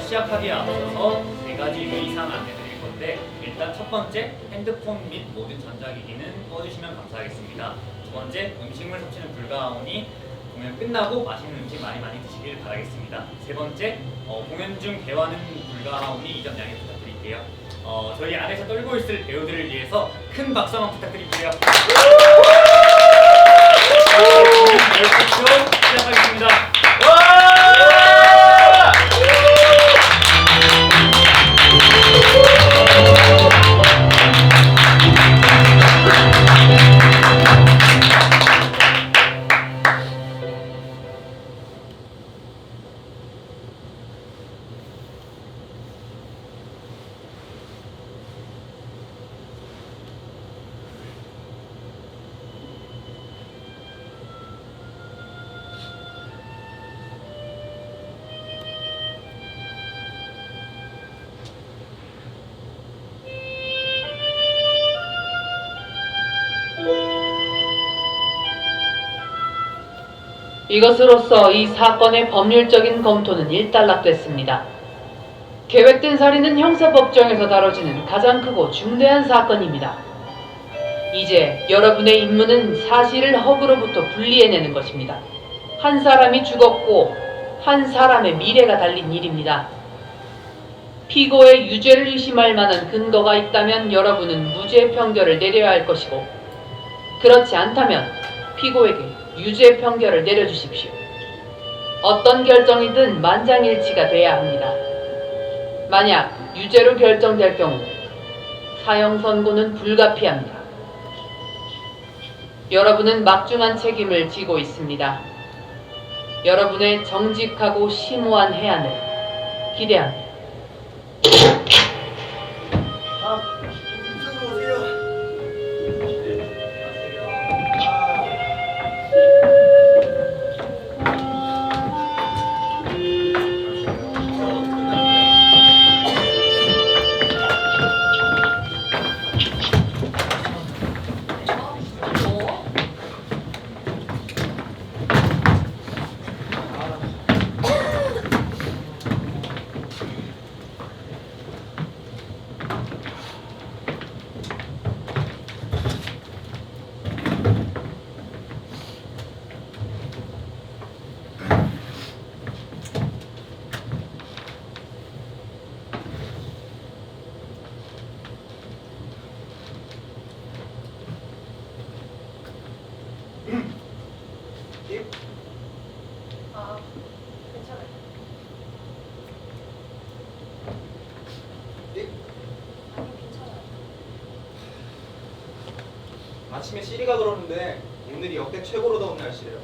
시작하기에 앞서서 3가지 유의사항 안내드릴 건데, 일단 첫 번째, 핸드폰 및 모든 전자기기는 꺼주시면 감사하겠습니다. 두 번째, 음식물 섭취는 불가하오니 공연 끝나고 맛있는 음식 많이 드시길 바라겠습니다. 세 번째, 공연 중 대화는 불가하오니 이 점 양해 부탁드릴게요. 저희 안에서 떨고 있을 배우들을 위해서 큰 박수 한번 부탁드릴게요. 공연 10초 시작하겠습니다. 이것으로써 이 사건의 법률적인 검토는 일단락됐습니다. 계획된 살인은 형사법정에서 다뤄지는 가장 크고 중대한 사건입니다. 이제 여러분의 임무는 사실을 허구로부터 분리해내는 것입니다. 한 사람이 죽었고 한 사람의 미래가 달린 일입니다. 피고의 유죄를 의심할 만한 근거가 있다면 여러분은 무죄 판결을 내려야 할 것이고, 그렇지 않다면 피고에게 유죄 판결을 내려주십시오. 어떤 결정이든 만장일치가 돼야 합니다. 만약 유죄로 결정될 경우 사형 선고는 불가피합니다. 여러분은 막중한 책임을 지고 있습니다. 여러분의 정직하고 심오한 해안을 기대합니다. 괜찮아요. 아니, 괜찮아요. 아침에 시리가 그러는데 오늘이 역대 최고로 더운 날씨래요.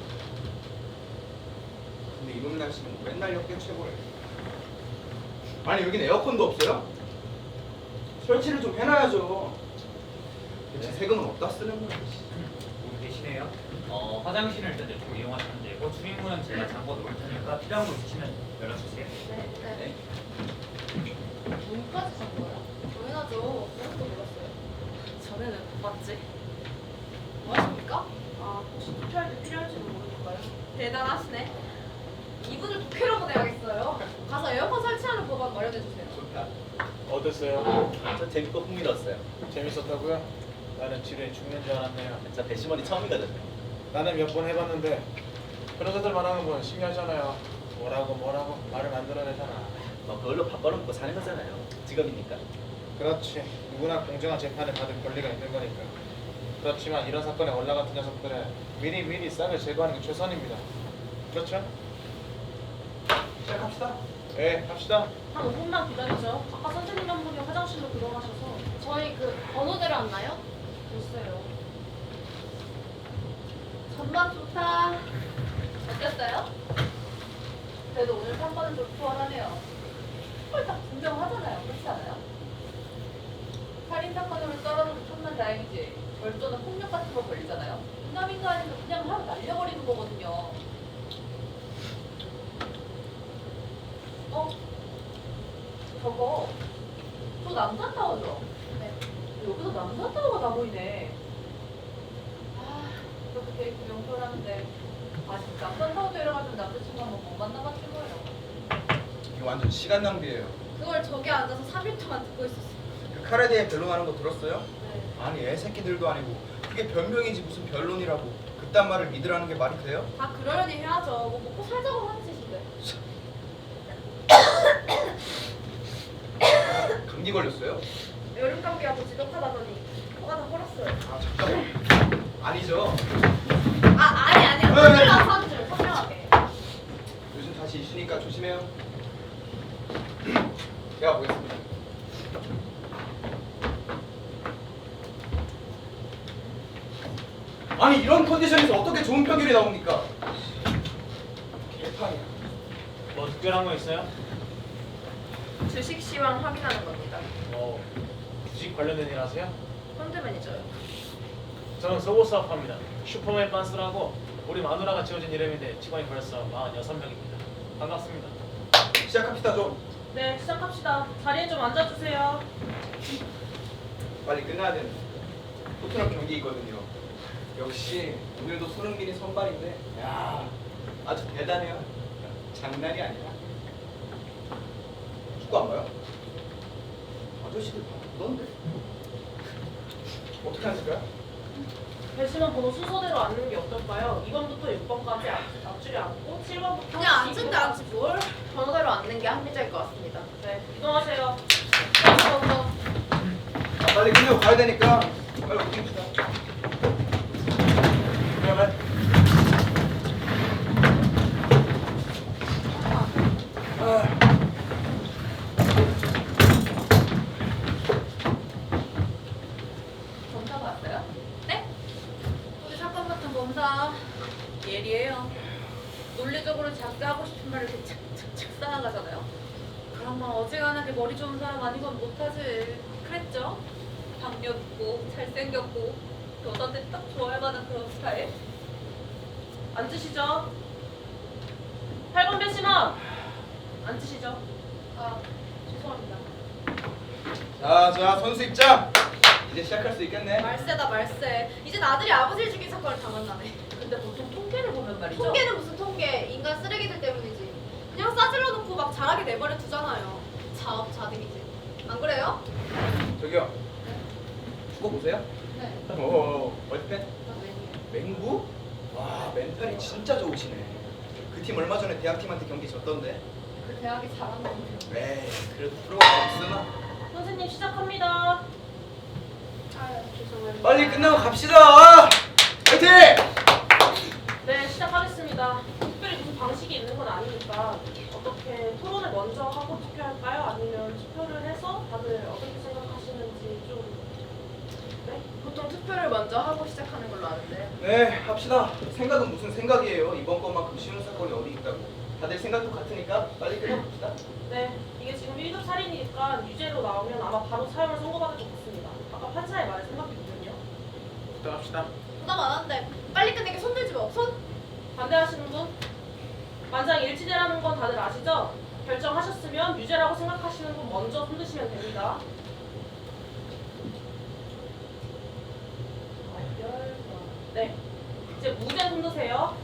근데 이런 날씨는 맨날 역대 최고래. 아니 여긴 에어컨도 없어요? 설치를 좀 해놔야죠. 대체 세금은 어디다 쓰는 거야? 오늘 대신에요. 화장실을 일단 이쪽으로 이용하시면 되고, 출입문은 제가 잠궈 놓을 테니까 필요한 거 있으시면 연락주세요. 네. 문까지 산 거야? 당연하죠. 그런 거 몰랐어요. 전에는 못 봤지. 뭐 하십니까? 혹시 투표할 때 필요할지도 모르니까요. 대단하시네. 이분을 국회로 보내야겠어요. 가서 에어컨 설치하는 법안 마련해주세요. 좋다. 어땠어요? 저 재밌고 흥미로웠어요. 재밌었다고요? 나는 지루해 죽는 줄 알았네요. 진짜 배심원이 처음이거든요. 나는 몇 번 해봤는데 변호사들 말하는 건 신기하잖아요. 뭐라고 말을 만들어내잖아. 뭐 그걸로 밥 벌어먹고 사는 거잖아요. 직업이니까. 그렇지. 누구나 공정한 재판을 받을 권리가 있는 거니까. 그렇지만 이런 사건에 올라갔던 녀석들은 미리 싹을 제거하는 게 최선입니다. 그렇죠? 시작합시다. 네, 합시다. 한 5분만 기다리죠. 아까 선생님 한 분이 화장실로 들어가셔서. 저희 그 번호대로 왔나요? 글쎄요. 전망 좋다. 어땠어요? 그래도 오늘 판단은 좀 수월하네요. 딱 분명하잖아요. 그렇지 않아요? 살인 사건으로 떨어져도 천만 다행이지. 절도나 폭력 같은 거 걸리잖아요. 인간인가 아니면 그냥 하루 날려버리는 거거든요. 저거 저 남산 타워죠? 네. 여기서 남산 타워가 다 보이네. 이렇게 돼 있고 용서하는데 아직 남산 타워 데려가면 남자친구 한번 못 만나봤을 거예요. 이거 완전 시간 낭비예요. 그걸 저기 앉아서 3일 동안 듣고 있었어요. 그 칼에 대해 변론하는 거 들었어요? 네. 아니 애새끼들도 아니고 그게 변명이지 무슨 변론이라고 그딴 말을 믿으라는 게 말이 돼요? 다 그러려니 해야죠. 뭐 먹고 살자고 하는 짓인데. 감기 걸렸어요? 여름 감기하고 지독하다더니 코가 다 헐었어요. 아 잠깐만. 아니죠. 아니야. 네. 선줄 나서 선줄 선명하게. 요즘 다시 이슈니까 조심해요. 제가 보겠습니다. 아니 이런 컨디션에서 어떻게 좋은 평균이 나옵니까? 개판이야. 뭐 특별한 거 있어요? 주식 시황 확인하는 겁니다. 뭐 주식 관련된 일 하세요? 펀드 매니저요. 저는 서버 사업합니다. 슈퍼맨 빤스라고 우리 마누라가 지어진 이름인데 직원이 벌써 46명입니다. 반갑습니다. 시작합시다 좀. 네, 시작합시다. 자리에 좀 앉아주세요. 빨리 끝나야 되는데. 토트넘 경기 있거든요. 역시 오늘도 손흥민이 선발인데 야 아주 대단해요. 장난이 아니야. 축구 안 봐요? 아저씨들 다 보던데. 어떻게 하실 거야? 배심원 번호 순서대로 앉는 게 어떨까요? 2번부터 6번까지 앞줄에 앉고 7번부터 그냥 앉은데 앉지 뭘. 번호대로 앉는 게 합리적일 것 같습니다. 네, 이동하세요. 아, 빨리 끝내고 가야 되니까 빨리 움직입시다. 그래 빨리. 검사 봤어요? 네? 우리 사건 같은 검사 예리해요. 논리적으로 자기가 하고 싶은 말을 이렇게 착착착 쌓아가잖아요. 그러면 어지간하게 머리 좋은 사람 아니건 못하지. 그랬죠? 담요 있고 잘생겼고 여자한테 딱 좋아할 만한 그런 스타일. 앉으시죠. 8번 배심원! 앉으시죠. 아 죄송합니다. 자 선수 입장. 이제 시작할 수 있겠네. 말세다 말세. 이젠 아들이 아버지를 죽인 사건을 당한다네. 근데 보통 통계를 보면 말이죠. 통계는 무슨 통계? 인간 쓰레기들 때문이지. 그냥 싸질러 놓고 막 잘하게 내버려 두잖아요. 자업자득이지. 안 그래요? 저기요. 축구 보세요? 네. 어디 팬? 나 맹이에요. 맹구? 와 멘탈이 진짜 좋으시네. 그 팀 얼마 전에 대학팀한테 경기 졌던데. 그 대학이 잘한다고요. 에이 그래도 프로가 없으나. 선생님 시작합니다. 아 죄송합니다. 빨리 끝나고 갑시다. 화이팅! 네, 시작하겠습니다. 특별히 무슨 방식이 있는 건 아니니까 어떻게 토론을 먼저 하고 투표할까요? 아니면 투표를 해서 다들 어떻게 생각하시는지 좀... 네? 보통 투표를 먼저 하고 시작하는 걸로 아는데요. 네 합시다. 생각은 무슨 생각이에요. 이번 것만큼 쉬운 사건이 어디 있다고. 다들 생각도 같으니까 빨리 끝내봅시다. 네, 이게 지금 1급 살인이니까 유죄로 나오면 아마 바로 사형을 선고받을 것 같습니다. 아까 판사의 말에 생각했거든요. 시작합시다. 부담 안 한대. 빨리 끝내게 손 들지 마. 손. 반대하시는 분? 만장 일치제라는 건 다들 아시죠? 결정하셨으면 유죄라고 생각하시는 분 먼저 손 드시면 됩니다. 네, 이제 무죄 손 드세요.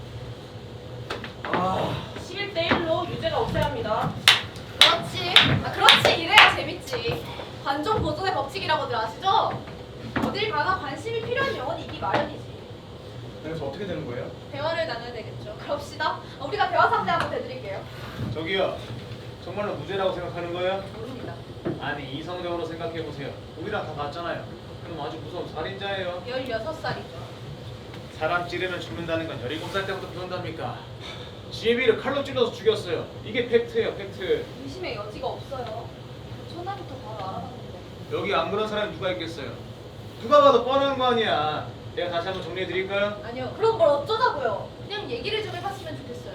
아 11대 1로 유죄가 우세합니다. 그렇지. 그렇지. 이래야 재밌지. 관종 보존의 법칙이라고들 아시죠? 어딜 가나 관심이 필요한 영혼이 있기 마련이지. 그래서 어떻게 되는 거예요? 대화를 나눠야 되겠죠. 그럽시다. 우리가 대화 상대 한번 대드릴게요. 저기요. 정말로 무죄라고 생각하는 거예요? 모릅니다. 아니 이성적으로 생각해 보세요. 우리랑 다 같잖아요. 그럼 아주 무서운 살인자예요. 16살이죠. 사람 찌르면 죽는다는 건 17살 때부터 배운답니까? 지혜비를 칼로 찔러서 죽였어요. 이게 팩트예요, 팩트. 의심의 여지가 없어요. 첫날부터 바로 알아봤는데. 여기 안 그런 사람이 누가 있겠어요? 누가 봐도 뻔한 거 아니야. 내가 다시 한번 정리해 드릴까요? 아니요. 그럼 뭘 어쩌자고요? 그냥 얘기를 좀 해봤으면 좋겠어요.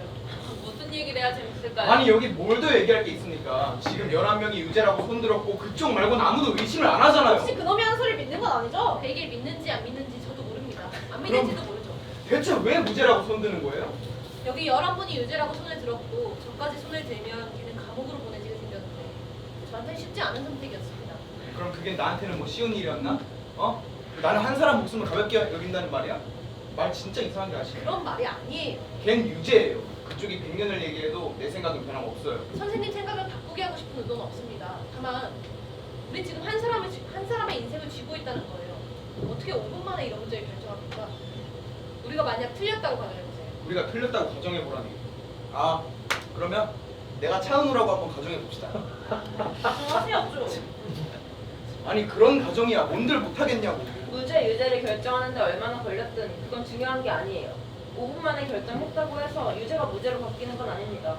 무슨 얘기를 해야 재밌을까요? 아니 여기 뭘 더 얘기할 게 있습니까? 지금 11명이 유죄라고 손들었고 그쪽 말고는 아무도 의심을 안 하잖아요. 혹시 그놈이 하는 소리 믿는 건 아니죠? 100일 믿는지 안 믿는지 저도 모릅니다. 안 믿는지도 모르죠. 대체 왜 무죄라고 손드는 거예요? 여기 11분이 유죄라고 손을 들었고 저까지 손을 들면 걔는 감옥으로 보내지게 생겼는데 저한테는 쉽지 않은 선택이었습니다. 그럼 그게 나한테는 뭐 쉬운 일이었나? 어? 나는 한 사람 목숨을 가볍게 여긴다는 말이야? 말 진짜 이상하게 하시네. 그런 말이 아니에요. 걘 유죄예요. 그쪽이 100년을 얘기해도 내 생각은 변함없어요. 선생님 생각을 바꾸게 하고 싶은 의도는 없습니다. 다만 우리 지금 한 사람의 인생을 쥐고 있다는 거예요. 어떻게 5분 만에 이런 문제를 결정합니까? 우리가 만약 틀렸다고 가정해보세요. 우리가 틀렸다고 가정해보라니. 아, 그러면 내가 차은우라고 한번 가정해봅시다. 하세요 좀. 아니 그런 가정이야 뭔들 못하겠냐고. 무죄 유죄를 결정하는데 얼마나 걸렸든 그건 중요한 게 아니에요. 5분 만에 결정했다고 해서 유죄가 무죄로 바뀌는 건 아닙니다.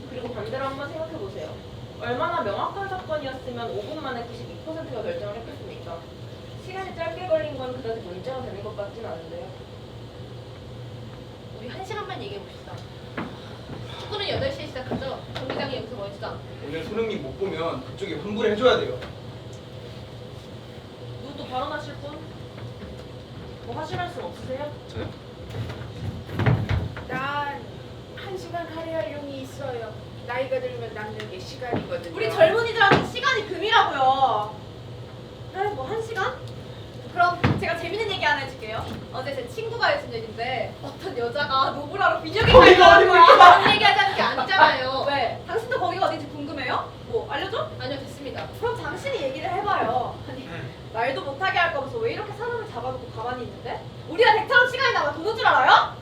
그리고 반대로 한번 생각해 보세요. 얼마나 명확한 사건이었으면 5분 만에 92%가 결정을 했겠습니까? 시간이 짧게 걸린 건 그다지 문제가 되는 것 같진 않은데요. 우리 1시간만 얘기해봅시다. 축구는 8시에 시작하죠? 경기장이 여기서 멀지도 않고. 오늘 손흥민 못 보면 그쪽이 환불을 해줘야 돼요. 누구 또 발언하실 분? 뭐 하실 말씀 없으세요? 저요? 난 1시간 할애할 용이 있어요. 나이가 들면 남는 게 시간이거든요. 우리 젊은이들한테 시간이 금이라고요. 그래, 뭐 1시간? 그럼 제가 재밌는 얘기 하나 해줄게요. 어제 제 친구가 해준 얘기인데 어떤 여자가 노브라로 비뇨기과에 가는 거야. 그런 얘기 하자는 게 아니잖아요. 왜? 당신도 거기가 어딘지 궁금해요? 뭐 알려줘? 아니요, 됐습니다. 그럼 당신이 얘기를 해봐요. 아니 말도 못하게 할 거면서 왜 이렇게 사람을 잡아놓고 가만히 있는데? 우리가 덱처럼 시간이 남아 도는 줄 알아요?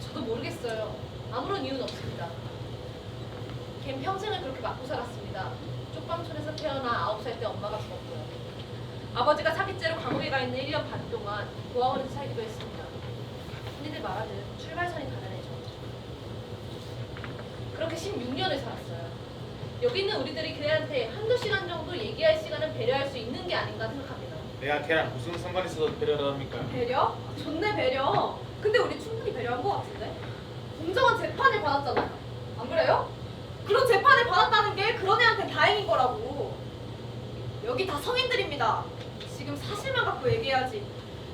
저도 모르겠어요. 아무런 이유는 없습니다. 걘 평생을 그렇게 맞고 살았습니다. 쪽방촌에서 태어나 9살 때 엄마가 죽었고요. 아버지가 사기죄로 감옥에 가 있는 1년 반 동안 고아원에서 살기도 했습니다. 흔히들 말하는 출발선이 다른 애죠. 그렇게 16년을 살았어요. 여기 있는 우리들이 걔한테 한두 시간 정도 얘기할 시간을 배려할 수 있는 게 아닌가 생각합니다. 내가 걔랑 무슨 상관이 있어서 배려를 합니까? 배려? 좋네 배려. 근데 우리 충분히 배려한 것 같은데? 공정한 재판을 받았잖아요. 안 그래요? 그런 재판을 받았다는 게 그런 애한테 다행인 거라고. 여기 다 성인들입니다. 지금 사실만 갖고 얘기해야지.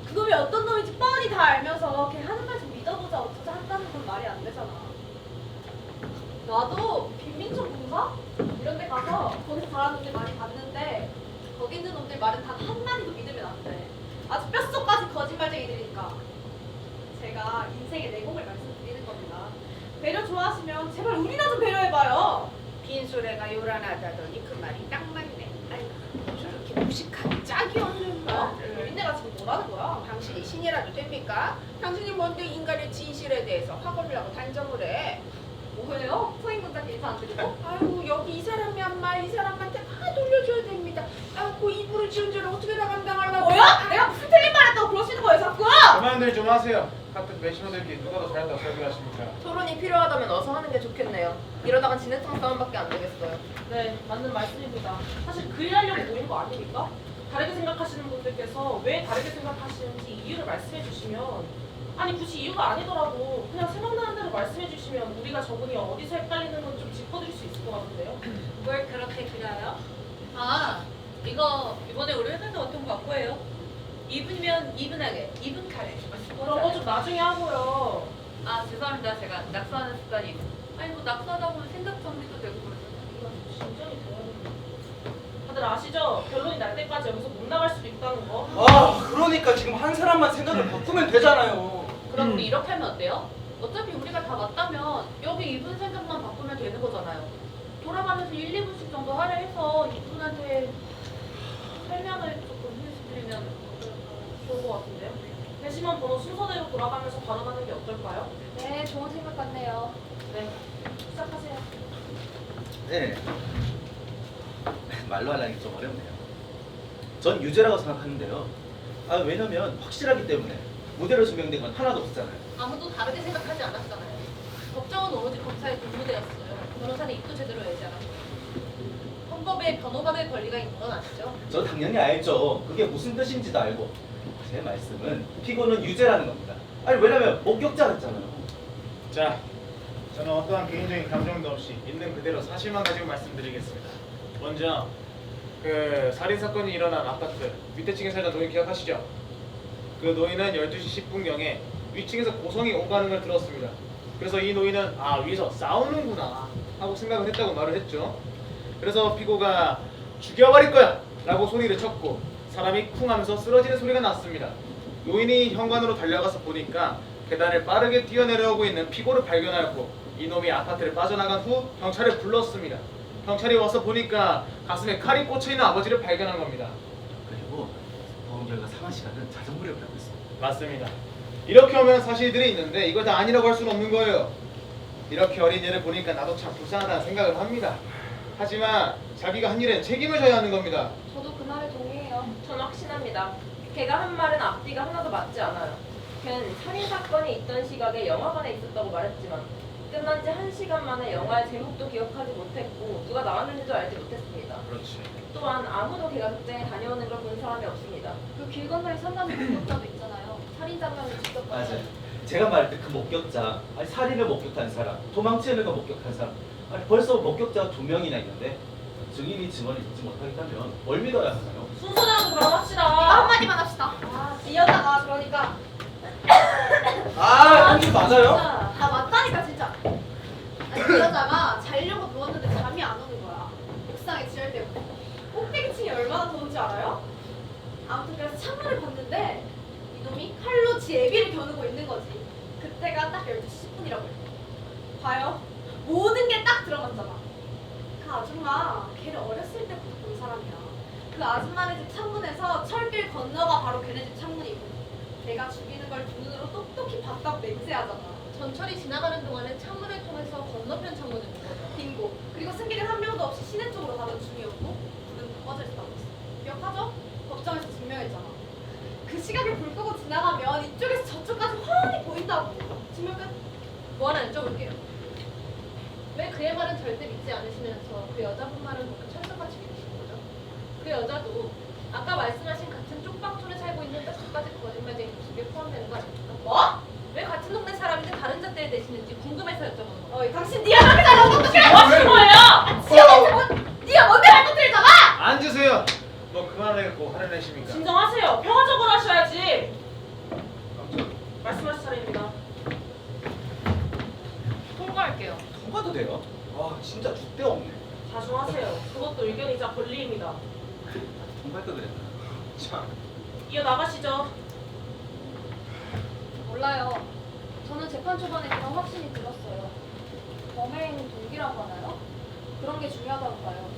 그놈이 어떤 놈인지 뻔히 다 알면서 걔 하는 말 좀 믿어보자 어쩌자 한다는 건 말이 안 되잖아. 나도 빈민촌 공사? 이런 데 가서 거기서 잘하는 놈들 많이 봤는데 거기 있는 놈들 말은 단 한마디도 믿으면 안 돼. 아주 뼛속까지 거짓말쟁이들이니까. 제가 인생의 내공을 말씀드리는 겁니다. 배려 좋아하시면 제발 우리나 좀 배려해봐요. 빈소래가 요란하다더니 그 말이 딱 맞네. 아이고 저렇게 무식하고 짝이 없는 말을. 여인네가 지금 뭐라는 거야? 당신이 신이라도 됩니까? 당신이 뭔데 인간의 진실에 대해서 확언을 하고 단정을 해? 뭐예요? 소인분들께 인사 안 드리고? 아유 여기 이 사람이 한 말 이 사람한테 다 돌려줘야 됩니다. 아유 그 입으로 지은 죄를 어떻게 나감당하려고? 뭐야? 내가 무슨 틀린 말 했다고 그러시는 거예요 자꾸? 그만들 좀 하세요. 같은 매시너들끼리 누가 더 잘한다고 설교하십니까? 토론이 필요하다면 어서 하는 게 좋겠네요. 이러다간 진흙탕 싸움밖에 안 되겠어요. 네, 맞는 말씀입니다. 사실 그 일 하려고 모인 거 아닙니까? 다르게 생각하시는 분들께서 왜 다르게 생각하시는지 이유를 말씀해 주시면, 아니 굳이 이유가 아니더라도 그냥 생각나는 대로 말씀해 주시면 우리가 저분이 어디서 헷갈리는 건 좀 짚어드릴 수 있을 것 같은데요. 뭘 그렇게 그려요? 아 이거 이번에 우리 회사에서 어떤 광고예요? 2분이면 이분하게 2분 카레. 그런 거 좀 나중에 하고요. 아 죄송합니다. 제가 낙서하는 습관이. 아니 뭐 낙서하다 보면 생각 정리도 되고 그러잖아요. 진정이 돼야 됩니다. 다들 아시죠? 결론이 날 때까지 여기서 못 나갈 수도 있다는 거. 아 그러니까 지금 한 사람만 생각을 바꾸면 되잖아요. 그럼 우리 이렇게 하면 어때요? 어차피 우리가 다 맞다면 여기 이분 생각만 바꾸면 되는 거잖아요. 돌아가면서 1, 2분씩 정도 할애해서 이분한테 설명을 조금 해드리면 좋은 것 같은데요. 대신만 번호 순서대로 돌아가면서 발언하는 게 어떨까요? 네 좋은 생각 같네요. 네, 시작하세요. 네. 말로 하려니 좀 어렵네요. 전 유죄라고 생각하는데요. 아, 왜냐면 확실하기 때문에 무죄로 증명된 건 하나도 없잖아요. 아무도 다르게 생각하지 않았잖아요. 법정은 오로지 검사의 군부대였어요. 변호사는 입도 제대로 열지 않았고. 헌법에 변호받을 권리가 있는 건 아시죠? 저 당연히 알죠. 그게 무슨 뜻인지도 알고. 제 말씀은 피고는 유죄라는 겁니다. 아니 왜냐면 목격자였잖아요. 자, 저는 어떠한 개인적인 감정도 없이 있는 그대로 사실만 가지고 말씀드리겠습니다. 먼저 그 살인 사건이 일어난 아파트 밑에 층에 살던 노인 기억하시죠? 그 노인은 12시 10분경에 위층에서 고성이 오가는 걸 들었습니다. 그래서 이 노인은 아 위에서 싸우는구나 하고 생각을 했다고 말을 했죠. 그래서 피고가 죽여버릴 거야 라고 소리를 쳤고 사람이 쿵 하면서 쓰러지는 소리가 났습니다. 노인이 현관으로 달려가서 보니까 계단을 빠르게 뛰어내려오고 있는 피고를 발견하였고 이놈이 아파트를 빠져나간 후 경찰을 불렀습니다. 경찰이 와서 보니까 가슴에 칼이 꽂혀있는 아버지를 발견한 겁니다. 그리고 보험 결과 사망 시간은 자정 무렵이라고 했습니다. 맞습니다. 이렇게 오면 사실들이 있는데 이걸 다 아니라고 할 수는 없는 거예요. 이렇게 어린 얘를 보니까 나도 참 불쌍하다는 생각을 합니다. 하지만 자기가 한 일엔 책임을 져야 하는 겁니다. 저도 그 말에 동의해요. 전 확신합니다. 걔가 한 말은 앞뒤가 하나도 맞지 않아요. 걘 살인 사건이 있던 시각에 영화관에 있었다고 말했지만 끝난 지 1시간 만에 영화의 제목도 기억하지 못했고 누가 나왔는지도 알지 못했습니다. 그렇지. 또한 아무도 걔가 극장에 다녀오는 걸 본 사람이 없습니다. 그 길 건너에 산다는 목격자도 있잖아요. 살인 장면을 직접 맞아요. 제가 말할 때 그 목격자, 아니 살인을 목격한 사람, 도망치는 걸 목격한 사람, 아니 벌써 목격자가 2명이나 있는데 증인이 증언을 듣지 못하겠다면 뭘 믿어야 하나요? 순서대로 그만합시다. 한마디만 합시다. 이 여자가 그러니까 형님 맞아요? 아 맞다니까 진짜. 아니 그 여자가 자려고 누웠는데 잠이 안 오는 거야. 옥상에 지할 때문에. 꼭대기층이 얼마나 더운지 알아요? 아무튼 그래서 창문을 봤는데 이놈이 칼로 지 애비를 겨누고 있는 거지. 그때가 딱 12시 10분이라고 해. 봐요. 모든 게 딱 들어갔잖아. 그 아줌마 걔를 어렸을 때부터 본 사람이야. 그 아줌마네 집 창문에서 철길 건너가 바로 걔네 집 창문이고 걔가 죽이는 걸 두 눈으로 똑똑히 봤다고 맹세하잖아. 전철이 지나가는 동안에 창문을 통해서 건너편 창문을 본 거죠. 빙고. 그리고 승객은 한 명도 없이 시내 쪽으로 가던 중이었고 불은 다 꺼져 있었다고 했어. 기억하죠? 법정에서 증명했잖아. 그 시각에 불 끄고 지나가면 이쪽에서 저쪽까지 훤히 보인다고. 증명 끝. 뭐 하나 여쭤볼게요. 왜 그의 말은 절대 믿지 않으시면서 그 여자분 말은 그렇게 철석같이 믿으시는 거죠? 그 여자도 아까 말씀하신 같은 쪽방촌에 살고 있는 5가지 거짓말쟁이 속에 포함되는 거 아닙니까? 뭐? 왜 같은 동네 사람인데 다른 잣대에 대시는지 궁금해서 여쭤보는 거예요. 당신 니가 그렇게 잘못 어떻게 뭐 하시는 거예요? 니가 뭔데 말 터뜨리잖아! 앉으세요. 뭐 그만하겠고 화를 내십니까? 진정하세요. 평화적으로 하셔야지. 말씀하실 차례입니다. 통과할게요. 통과도 돼요? 와 진짜 줏대 없네. 자중하세요. 그것도 의견이자 권리입니다. 통과할 걸 그랬나? 참. 이어나가시죠. 몰라요. 저는 재판 초반에 그런 확신이 들었어요. 범행 동기라고 하나요? 그런 게 중요하다고 봐요.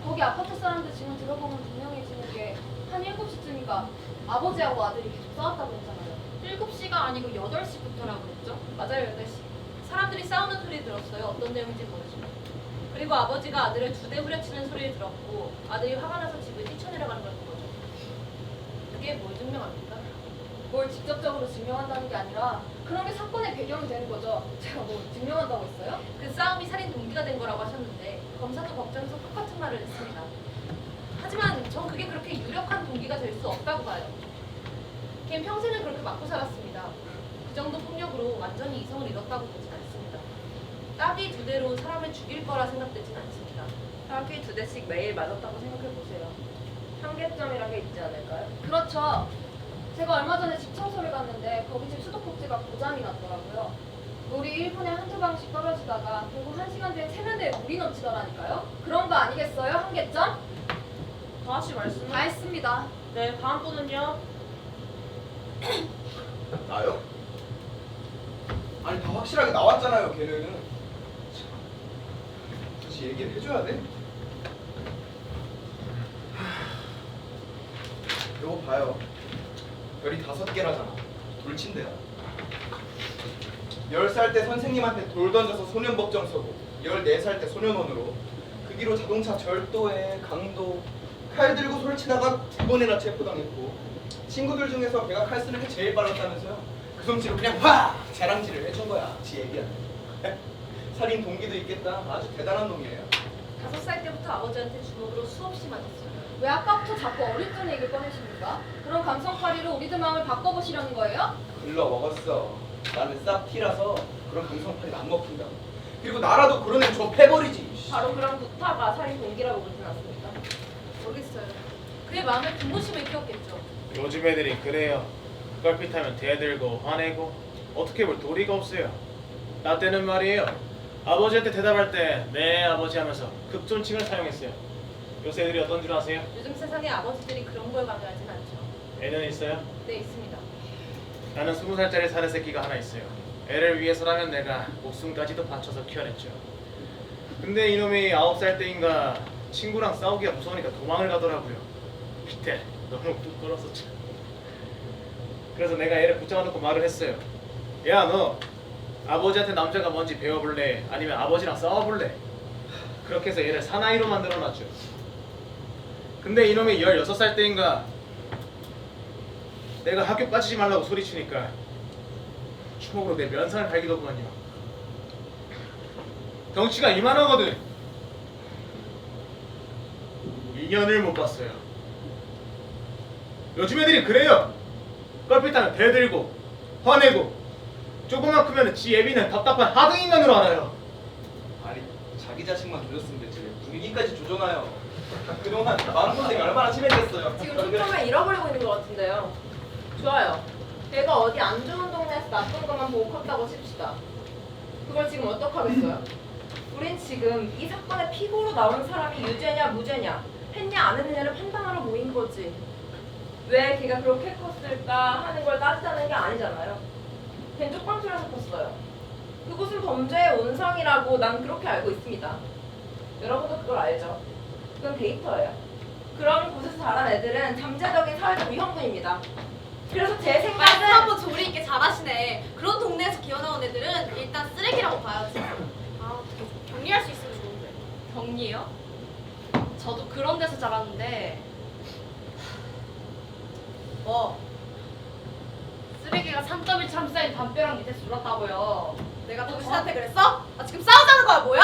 거기 아파트 사람들 지금 들어보면 분명해지는 게 한 7시쯤인가 아버지하고 아들이 계속 싸웠다고 했잖아요. 7시가 아니고 8시부터라고 했죠? 맞아요, 8시. 사람들이 싸우는 소리 들었어요. 어떤 내용인지 모르지만. 그리고 아버지가 아들을 2대 후려치는 소리를 들었고 아들이 화가 나서 집을 뛰쳐내려가는 걸 본 거죠. 그게 뭘 증명합니까? 뭘 직접적으로 증명한다는 게 아니라 그런 게 사건의 배경이 되는 거죠. 제가 뭐 증명한다고 했어요? 그 싸움이 살인 동기가 된 거라고 하셨는데 검사도 법정에서 똑같은 말을 했습니다. 하지만 전 그게 그렇게 유력한 동기가 될 수 없다고 봐요. 걔는 평생을 그렇게 맞고 살았습니다. 그 정도 폭력으로 완전히 이성을 잃었다고 보진 않습니다. 따귀 2대로 사람을 죽일 거라 생각되진 않습니다. 따귀 2대씩 매일 맞았다고 생각해보세요. 한계점이란 게 있지 않을까요? 그렇죠. 제가 얼마 전에 집 청소를 갔는데 거기 집 수도꼭지가 고장이 났더라고요. 물이 1분에 한두 방씩 떨어지다가 결국 1시간 뒤에 세면대에 물이 넘치더라니까요. 그런 거 아니겠어요? 한계점? 다시 말씀을. 다 했습니다. 네, 다음 분은요. 나요? 아니 다 확실하게 나왔잖아요 걔는. 참. 다시 얘기를 해줘야 돼? 이거 봐요. 별이 5개라잖아. 돌친대야. 10살 때 선생님한테 돌 던져서 소년법정 서고 14살 때 소년원으로 그 뒤로 자동차 절도에 강도 칼 들고 소리치다가 2번이나 체포당했고 친구들 중에서 걔가 칼 쓰는 게 제일 빨랐다면서요. 그 솜씨로 그냥 확 자랑질을 해준 거야. 지 얘기하는. 살인 동기도 있겠다. 아주 대단한 놈이에요. 5살 때부터 아버지한테 주먹으로 수없이 맞았어요. 왜 아까부터 자꾸 어릴 얘기를 꺼내십니까? 그런 감성파리로 우리들 마음을 바꿔보시려는 거예요? 글러 먹었어. 나는 싹 티라서 그런 감성팔이 안 먹힌다고. 그리고 나라도 그런 애저 패버리지. 바로 그런 구타가 살인 동기라고 보진 않습니까? 모르겠어요. 그의 마음에 분노심을 키웠겠죠. 요즘 애들이 그래요. 걸핏하면 대들고 화내고 어떻게 볼 도리가 없어요. 나 때는 말이에요. 아버지한테 대답할 때 네 아버지 하면서 극존칭을 사용했어요. 요새 애들이 어떤 줄 아세요? 요즘 세상에 아버지들이 그런 걸 강요하진 않죠. 애는 있어요? 네, 있습니다. 나는 20살짜리 사내 새끼가 하나 있어요. 애를 위해서라면 내가 목숨까지도 바쳐서 키워냈죠. 근데 이놈이 9살 때인가 친구랑 싸우기가 무서우니까 도망을 가더라고요. 이때 너무 부끄러워서 참. 그래서 내가 애를 붙잡아놓고 말을 했어요. 야, 너 아버지한테 남자가 뭔지 배워볼래? 아니면 아버지랑 싸워볼래? 그렇게 해서 얘를 사나이로 만들어놨죠. 근데 이놈이 16살 때인가 내가 학교 빠지지 말라고 소리치니까 주먹으로 내 면상을 갈기더구만요. 덩치가 이만하거든. 2년을 못 봤어요. 요즘 애들이 그래요. 껄핏하면 대들고 화내고 조금만 크면 지 애비는 답답한 하등인간으로 알아요. 아니 자기 자식만 조졌으면 되지 분위기까지 조져놔요. 그동안 마음고생이 얼마나 심해졌어요. 지금 초점을 잃어버리고 있는 것 같은데요. 좋아요. 걔가 어디 안 좋은 동네에서 나쁜 것만 보고 컸다고 칩시다. 그걸 지금 어떡하겠어요? 우린 지금 이 사건의 피고로 나온 사람이 유죄냐 무죄냐 했냐 안 했느냐를 판단하러 모인 거지. 왜 걔가 그렇게 컸을까 하는 걸 따지자는 게 아니잖아요. 걘 쪽방촌에서 컸어요. 그곳은 범죄의 온상이라고 난 그렇게 알고 있습니다. 여러분도 그걸 알죠? 그건 데이터예요. 그런 곳에서 자란 애들은 잠재적인 사회적 위험군입니다. 그래서 제 말씀 생각은 한번 조리 있게 잘하시네. 그런 동네에서 기어나온 애들은 일단 쓰레기라고 봐야지. 아, 어떻게 격리할 수 있으면 좋은데. 격리요? 저도 그런 데서 자랐는데 쓰레기가 3.1참 쌓인 담벼락 밑에 졸랐다고요. 내가 당신한테 그랬어? 아, 지금 싸우자는 거야 뭐야?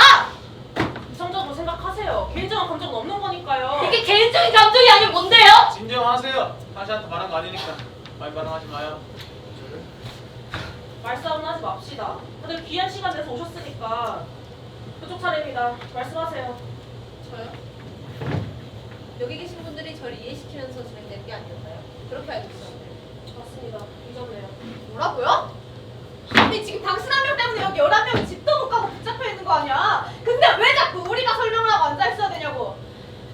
이성적으로 생각하세요. 개인적인 감정은 없는 거니까요. 이게 개인적인 감정이 아니면 뭔데요? 진정하세요. 다시한테 말한 거 아니니까 많이 반응하지 마요. 말싸움 하지 맙시다. 다들 귀한 시간 내서 오셨으니까 그쪽 차례입니다. 말씀하세요. 저요? 여기 계신 분들이 저를 이해시키면서 진행되는 게 아니었나요? 그렇게 알고 있었는데. 맞습니다. 잊었네요. 뭐라고요? 아니 지금 당신 한 명 때문에 여기 11명이 집도 못 가고 붙잡혀 있는 거 아니야? 근데 왜 자꾸 우리가 설명을 하고 앉아있어야 되냐고.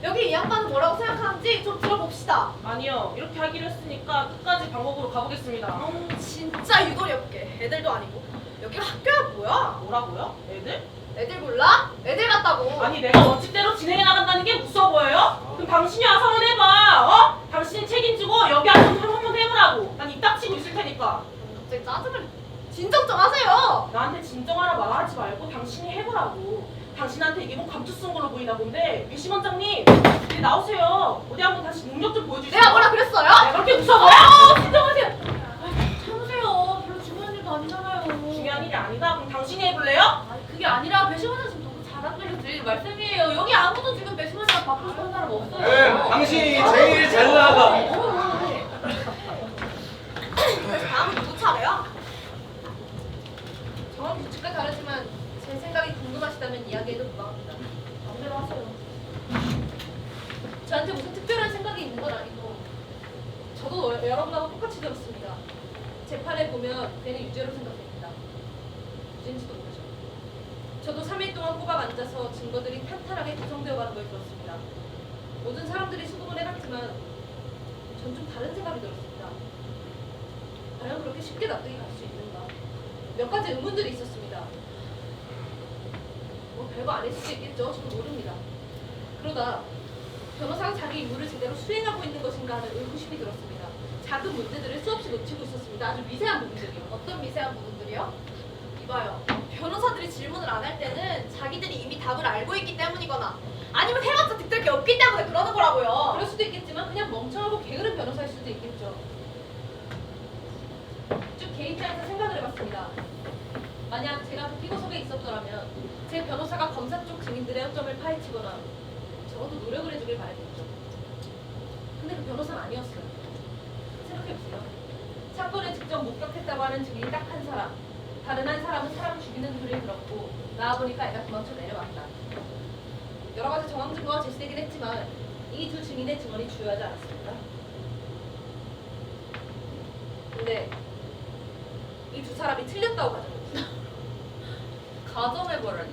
여기 이 양반은 뭐라고 생각하는지 좀 들어봅시다. 아니요. 이렇게 하기로 했으니까 끝까지 방법으로 가보겠습니다. 진짜 유도리 없게. 애들도 아니고. 여기가 학교야 뭐야? 뭐라고요? 애들? 애들 몰라? 애들 같다고. 아니 내가 멋집대로 진행해 나간다는 게 무서워 보여요? 그럼 당신이 와서 한번 해봐. 어? 당신이 책임지고 여기 와서 한번 해보라고. 난 입 닥치고 있을 테니까. 갑자기 짜증을. 진정 좀 하세요. 나한테 진정하라 말하지 말고 당신이 해보라고. 당신한테 이게 뭐 감투 쓴 걸로 보이나 본데 배심 원장님 이제 나오세요. 어디 한번 다시 능력 좀 보여주세요. 내가 뭐라 그랬어요? 내가 그렇게 무서워요? 진정하세요. 참으세요. 별로 중요한 일도 아니잖아요. 중요한 일이 아니다. 그럼 당신이 해볼래요? 아니 그게 아니라 배심원장 지금 너무 잘한다고 드릴 말씀이에요. 여기 아무도 지금 배심원장 바꾸고 싶은 사람 없어요. 네, 당신이 제일 잘 나가. 그래서 다음은 누구 차례야? 정확히 규칙과 다르지만 제 생각이 궁금하시다면 이야기해도 무방합니다. 마음대로 하세요. 저한테 무슨 특별한 생각이 있는 건 아니고 저도 여러분하고 똑같이 들었습니다. 재판에 보면 괜히 유죄로 생각됩니다. 유죄인지도 모르죠. 저도 3일 동안 꼬박 앉아서 증거들이 탄탄하게 구성되어 가는 걸 들었습니다. 모든 사람들이 수긍을 해갔지만 전 좀 다른 생각이 들었습니다. 과연 그렇게 쉽게 납득이 갈 수 있는가? 몇 가지 의문들이 있었습니다. 뭐 별거 아닐 수도 있겠죠. 저도 모릅니다. 그러다 변호사가 자기 임무를 제대로 수행하고 있는 것인가 하는 의구심이 들었습니다. 작은 문제들을 수없이 놓치고 있었습니다. 아주 미세한 부분들이요. 어떤 미세한 부분들이요? 이봐요. 변호사들이 질문을 안 할 때는 자기들이 이미 답을 알고 있기 때문이거나 아니면 해봤자 득될 게 없기 때문에 그러는 거라고요. 그럴 수도 있겠지만 그냥 멍청하고 게으른 변호사일 수도 있겠죠. 쭉 개인차에서 생각을 해봤습니다. 만약 제가 그 피고석에 있었더라면 제 변호사가 검사 쪽 증인들의 허점을 파헤치거나 적어도 노력을 해주길 바랬겠죠. 근데 그 변호사는 아니었어요. 생각해보세요. 사건을 직접 목격했다고 하는 증인이 딱 한 사람, 다른 한 사람은 사람 죽이는 소리를 들었고 나와보니까 애가 도망쳐 내려왔다. 여러 가지 정황 증거가 제시되긴 했지만 이 두 증인의 증언이 주요하지 않았습니다. 근데 이 두 사람이 틀렸다고 가정했어요. 가정해보라니.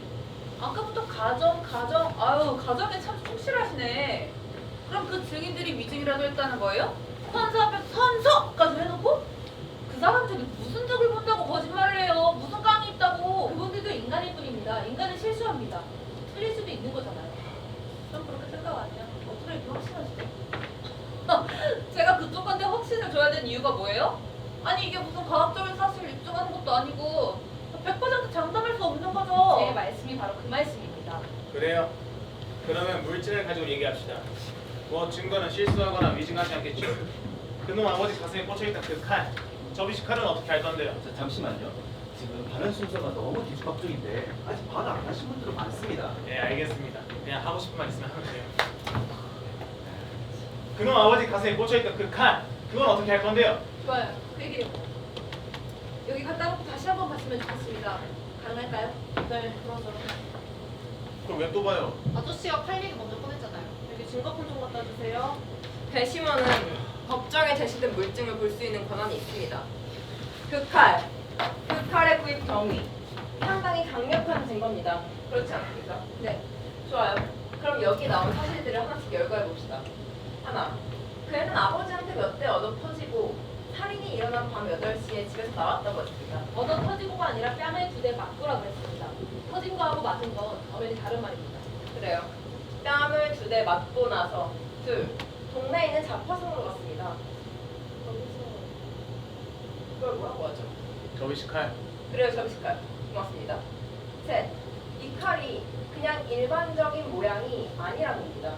아까부터 가정, 아유 가정에 참 충실하시네. 그럼 그 증인들이 위증이라도 했다는 거예요? 선서 앞에 선서까지 해놓고 그 사람들이 전 그렇게 생각 안 해요. 어떻게 이렇게 확신하시죠? 제가 그쪽한테 확신을 줘야 되는 이유가 뭐예요? 아니 이게 무슨 과학적인 사실을 입증하는 것도 아니고 100% 장담할 수 없는 거죠. 제 말씀이 바로 그 말씀입니다. 그래요. 그러면 물증을 가지고 얘기합시다. 뭐 증거는 실수하거나 위증하지 않겠죠. 그놈 아버지 가슴에 꽂혀있던 그 칼, 접이식 칼은 어떻게 할 건데요? 자, 잠시만요. 지금 발언 순서가 너무 뒤죽박죽인데 아직 발언 안 하신 분들은 많습니다. 네, 알겠습니다. 그냥 하고 싶은 말 있으면 하면 돼요. 그놈 아버지 가슴에 꽂혀있던 그 칼, 그건 어떻게 할 건데요? 좋아요. 그 얘기를 여기 갖다 놓고 다시 한번 봤으면 좋겠습니다. 가능할까요? 네, 그러죠. 그걸 왜 또 봐요? 아저씨가 칼 얘기 먼저 꺼냈잖아요. 여기 증거품 좀 갖다 주세요. 배심원은 법정에 제시된 물증을 볼 수 있는 권한이 있습니다. 그 칼의 구입 경위, 상당히 강력한 증거입니다. 그렇지 않습니까? 네. 좋아요. 그럼 여기 나온 사실들을 하나씩 열거해 봅시다. 하나, 그 애는 아버지한테 몇 대 얻어 터지고 살인이 일어난 밤 8시에 집에서 나왔다고 했습니다. 얻어 터지고가 아니라 뺨에 2대 맞고라고 했습니다. 터진 거하고 맞은 건 엄연히 다른 말입니다. 그래요. 뺨을 2대 맞고 나서 둘, 동네에 있는 잡화성으로 갔습니다. 거기서 그걸 뭐라고 하죠? 접이식 칼. 그래요, 접시칼. 고맙습니다. 셋, 이 칼이 그냥 일반적인 모양이 아니라는 겁니다.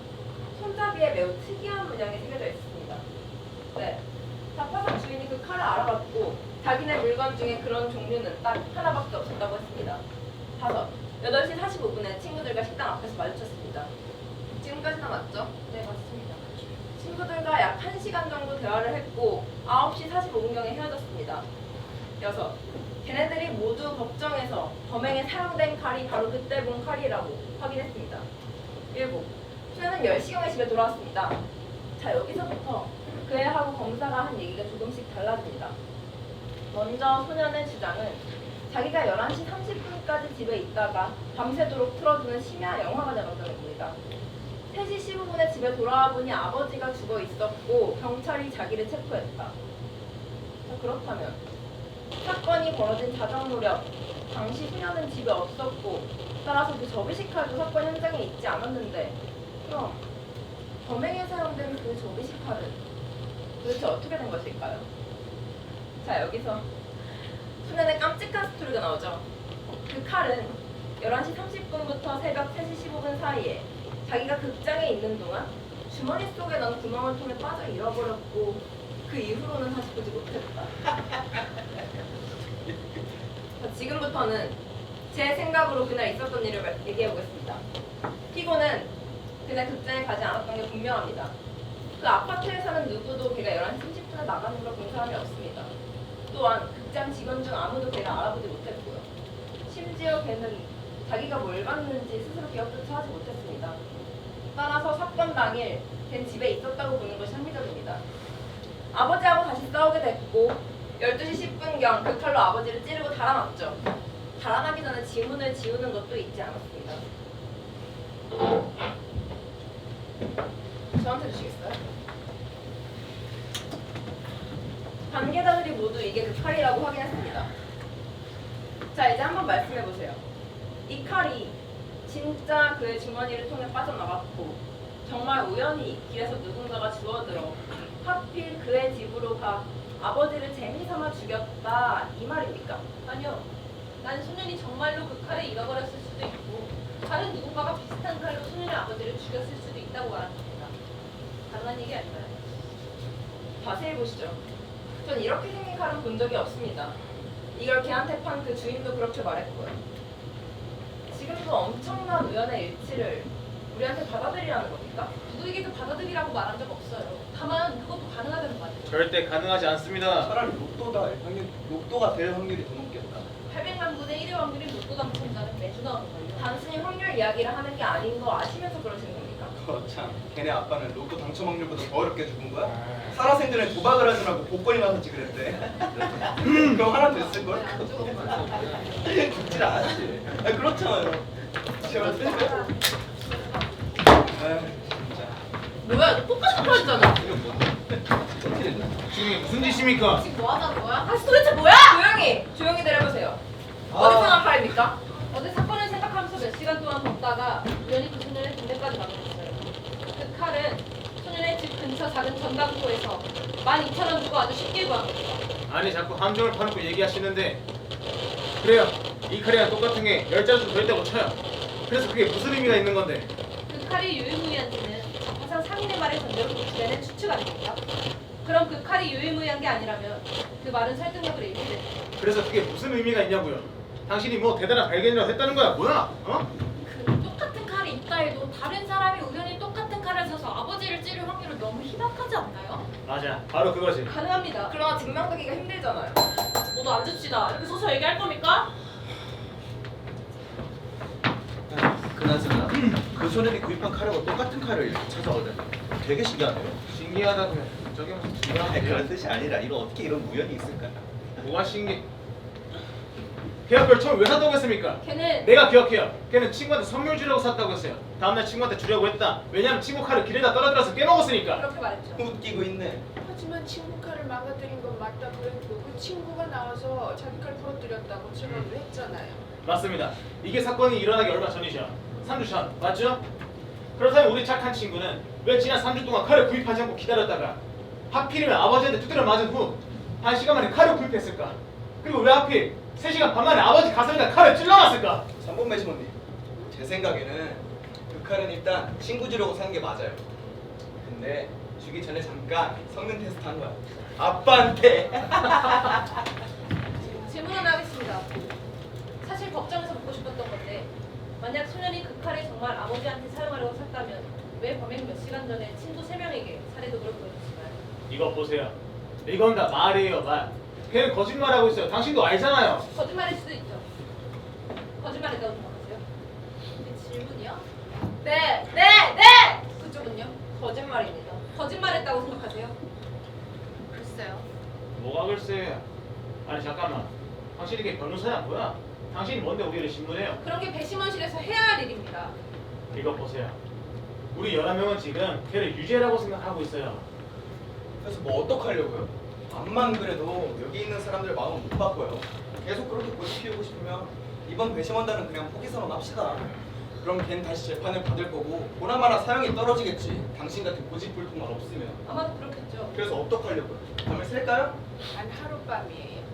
손잡이에 매우 특이한 문양이 새겨져 있습니다. 네, 잡화상 주인이 그 칼을 알아봤고 자기네 물건 중에 그런 종류는 딱 하나밖에 없었다고 했습니다. 다섯, 8시 45분에 친구들과 식당 앞에서 마주쳤습니다. 지금까지 다 맞죠? 네, 맞습니다. 친구들과 약 1시간 정도 대화를 했고 9시 45분경에 헤어졌습니다. 여섯, 걔네들이 모두 법정에서 범행에 사용된 칼이 바로 그때 본 칼이라고 확인했습니다. 일곱, 소녀는 10시경에 집에 돌아왔습니다. 자, 여기서부터 그 애하고 검사가 한 얘기가 조금씩 달라집니다. 먼저 소년의 주장은 자기가 11시 30분까지 집에 있다가 밤새도록 틀어주는 심야 영화관이라고 겁니다. 3시 15분에 집에 돌아와 보니 아버지가 죽어 있었고 경찰이 자기를 체포했다. 자, 그렇다면 사건이 벌어진 자정 무렵 당시 소녀는 집에 없었고 따라서 그 접이식 칼도 사건 현장에 있지 않았는데 그럼 범행에 사용된 그 접이식 칼은 도대체 어떻게 된 것일까요? 자, 여기서 소년의 깜찍한 스토리가 나오죠. 그 칼은 11시 30분부터 새벽 3시 15분 사이에 자기가 극장에 있는 동안 주머니 속에 넣은 구멍을 통해 빠져 잃어버렸고 그 이후로는 다시 보지 못했다. 자, 지금부터는 제 생각으로 그날 있었던 일을 얘기해보겠습니다. 피고는 그날 극장에 가지 않았던 게 분명합니다. 그 아파트에 사는 누구도 걔가 11시 30분에 나가는 걸 본 사람이 없습니다. 또한 극장 직원 중 아무도 걔를 알아보지 못했고요. 심지어 걔는 자기가 뭘 봤는지 스스로 기억조차 하지 못했습니다. 따라서 사건 당일 걔는 집에 있었다고 보는 것이 합리적입니다. 아버지하고 다시 싸우게 됐고 12시 10분경 그 칼로 아버지를 찌르고 달아났죠. 달아나기 전에 지문을 지우는 것도 잊지 않았습니다. 저한테 주시겠어요? 관계자들이 모두 이게 그 칼이라고 확인했습니다. 자, 이제 한번 말씀해보세요. 이 칼이 진짜 그의 주머니를 통해 빠져나갔고 정말 우연히 이 길에서 누군가가 주워들어 하필 그의 집으로 가 아버지를 재미삼아 죽였다 이 말입니까? 아니요. 난 소년이 정말로 그 칼을 잃어버렸을 수도 있고 다른 누군가가 비슷한 칼로 소년의 아버지를 죽였을 수도 있다고 말합니다. 가능한 얘기 아닌가요? 자세히 보시죠. 전 이렇게 생긴 칼은 본 적이 없습니다. 이걸 걔한테 판 그 주인도 그렇게 말했고요. 지금도 엄청난 우연의 일치를 우리한테 받아들이라는 겁니까? 누구에게도 받아들이라고 말한 적 없어요. 다만 그것도 가능하다는 말이죠. 절대 가능하지 않습니다. 차라리 로또가 될 확률이 더 높겠다. 800만 분의 1의 확률이 로또 당첨자는 매주 나오는 걸요. 단순히 확률 이야기를 하는 게 아닌 거 아시면서 그러시는 겁니까? 참, 걔네 아빠는 로또 당첨 확률보다 더 어렵게 죽은 거야? 살아생전에 도박을 하느라고 복권이나 샀지 그랬대. 그럼 하나 됐을걸? 안 죽었구나. 죽질 않았지. 아, 그렇잖아요. 제발 쓰세요. 진짜. 뭐야, 너 똑같이 팔았잖아. 이거 뭔데? 어떻게 된 거야? 지금 이게 무슨 짓입니까? 지금 뭐 하자는 거야? 아, 도대체 뭐야? 조용히 내려보세요. 어디 생각 칼입니까? 어제 사건을 생각하면서 몇 시간 동안 걷다가 우연히 그 소년의 동네까지 가게 됐어요. 저 작은 전당포에서 12,000원 주고 아주 쉽게 구합니다. 아니 자꾸 함정을 파놓고 얘기하시는데 그래요. 이 칼이랑 똑같은 게 10자루 절대 못 쳐요. 그래서 그게 무슨 의미가 있는 건데? 그 칼이 유일무이한지는 화상 상인의 말에 전제로 도출되는 추측 아닙니까? 그럼 그 칼이 유일무이한 게 아니라면 그 말은 설득력을 잃게 됩니다. 그래서 그게 무슨 의미가 있냐고요? 당신이 뭐 대단한 발견이라도 했다는 거야 뭐야? 어? 그 똑같은 칼이 있다 해도 다른 사람이 우연히 똑같은 칼을 사서 아버지를 찌를 확률은 너무 희박하지 않나요? 맞아 바로 그거지. 가능합니다. 그러나 증명되기가 힘들잖아요. 모두 앉읍시다. 이렇게 서서 얘기할 겁니까? 그나저나 그 소년이 구입한 칼하고 똑같은 칼을 이렇게 찾아오다니 되게 신기하네요. 신기하다고요. 저게 무슨 아니, 중요한 그런 뜻이 아니라 이런 어떻게 이런 우연이 있을까? 뭐가 신기? 걔가 그걸 처음 왜 샀다고 했습니까? 걔는 내가 기억해요. 걔는 친구한테 선물 주려고 샀다고 했어요. 다음날 친구한테 주려고 했다. 왜냐면 친구 칼을 길에다 떨어뜨려서 깨먹었으니까. 그렇게 말했죠. 웃기고 있네. 하지만 친구 칼을 망가뜨린 건 맞다 그래도 그 친구가 나와서 자기 칼 부러뜨렸다고 증언을 했잖아요. 맞습니다. 이게 사건이 일어나기 얼마 전이죠. 3주 전, 맞죠? 그렇다면 우리 착한 친구는 왜 지난 3주 동안 칼을 구입하지 않고 기다렸다가 하필이면 아버지한테 두드려 맞은 후 1시간 만에 칼을 구입했을까? 그리고 왜 하필 3시간 반 만에 아버지 가슴에다 칼을 찔러놨을까? 3번 매시모님, 제 생각에는 그 칼은 일단 친구 주려고 산 게 맞아요. 근데 주기 전에 잠깐 성능 테스트 한 거야. 아빠한테. 질문 하나 하겠습니다. 사실 법정에서 묻고 싶었던 건데 만약 소년이 그 칼을 정말 아버지한테 사용하려고 샀다면 왜 범행 몇 시간 전에 친구 3명에게 살해 도구를 보여줬을까요? 이거 보세요. 이건 다 말이에요, 말. 걔는 거짓말하고 있어요. 당신도 알잖아요. 거짓말일 수도 있죠. 거짓말했다고 생각하세요? 이게 질문이야? 네! 네! 네! 그쪽은요? 거짓말입니다. 거짓말했다고 생각하세요? 글쎄요. 뭐가 글쎄? 아니 잠깐만. 당신이 이게 변호사야 뭐야? 당신이 뭔데 우리를 신문해요? 그런 게 배심원실에서 해야 할 일입니다. 이거 보세요. 우리 11명은 지금 걔를 유죄라고 생각하고 있어요. 그래서 뭐 어떡하려고요? 암만 그래도 여기 있는 사람들 마음은 못 바꿔요. 계속 그렇게 고집 피우고 싶으면 이번 배심원단은 그냥 포기 선언합시다. 그럼 걘 다시 재판을 받을 거고 보나마나 사형이 떨어지겠지. 당신 같은 고집불통만 없으면. 아마도 그렇겠죠. 그래서 어떡하려고요? 밤을 셀까요? 단 하룻밤이에요.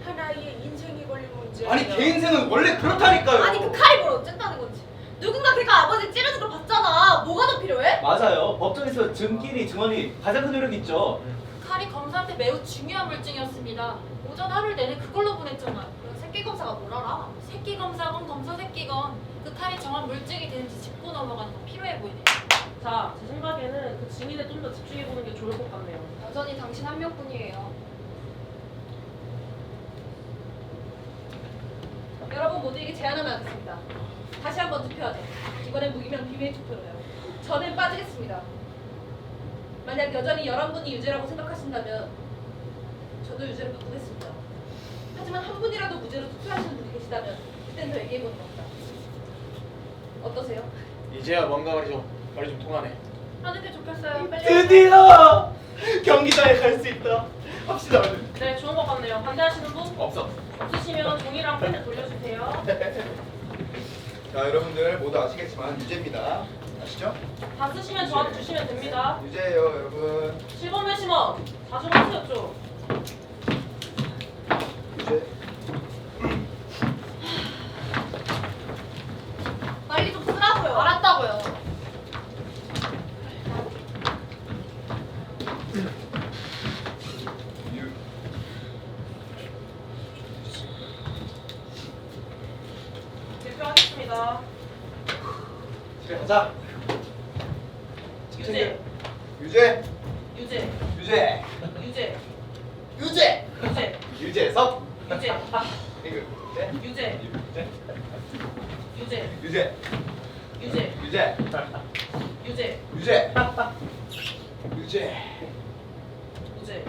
하나의 인생이 걸린 문제. 아니 걔 인생은 원래 그렇다니까요. 아니 그 칼이 뭘 어쨌다는 건지. 누군가 걔가 아버지 찌르는 걸 봤잖아. 뭐가 더 필요해? 맞아요. 법정에서 증인이 증언이 가장 큰 효력이 있죠. 칼이 검사한테 매우 중요한 물증이었습니다. 오전 하루 내내 그걸로 보냈잖아요. 그럼 새끼 검사가 뭘 알아? 새끼 검사건 검사 새끼건 그 칼이 정확 물증이 되는지 짚고 넘어가는 건 필요해 보이네요. 자, 제 생각에는 그 증인에 좀 더 집중해보는 게 좋을 것 같네요. 여전히 당신 한 명뿐이에요. 여러분 모두에게 제안 하나 하겠습니다. 다시 한번 투표하죠. 이번엔 무기명 비밀 투표로요. 저는 빠지겠습니다. 만약 여전히 11분이 유죄라고 생각하신다면 저도 유죄로 바꾸겠습니다. 하지만 한 분이라도 무죄로 투표하시는 분이 계시다면 그땐 더 얘기해보는 겁니다. 어떠세요? 이제야 뭔가 말이 좀 통하네. 하는 게 좋겠어요. 빨리 드디어 경기장에 갈 수 있다. 합시다 얼른. 네, 좋은 것 같네요. 반대하시는 분? 없어. 없으시면 종이랑 펜을 돌려주세요. 자 여러분들 모두 아시겠지만 유죄입니다. 아시죠? 다 쓰시면 저한테 주시면 됩니다. 유죄예요 여러분. 7번 매시먼 자중하세요 좀. 유죄. 빨리 좀 쓰라고요. 알았다고요. 발표하겠습니다. 집에 가자. 유죄, 유죄. 유죄, 유죄. 유죄, 유죄. 유죄, 유죄석. 유죄, 이거 유죄. 유죄, 유죄. 유죄, 유죄. 유죄, 유죄. 유죄, 유죄. 유죄. 유죄,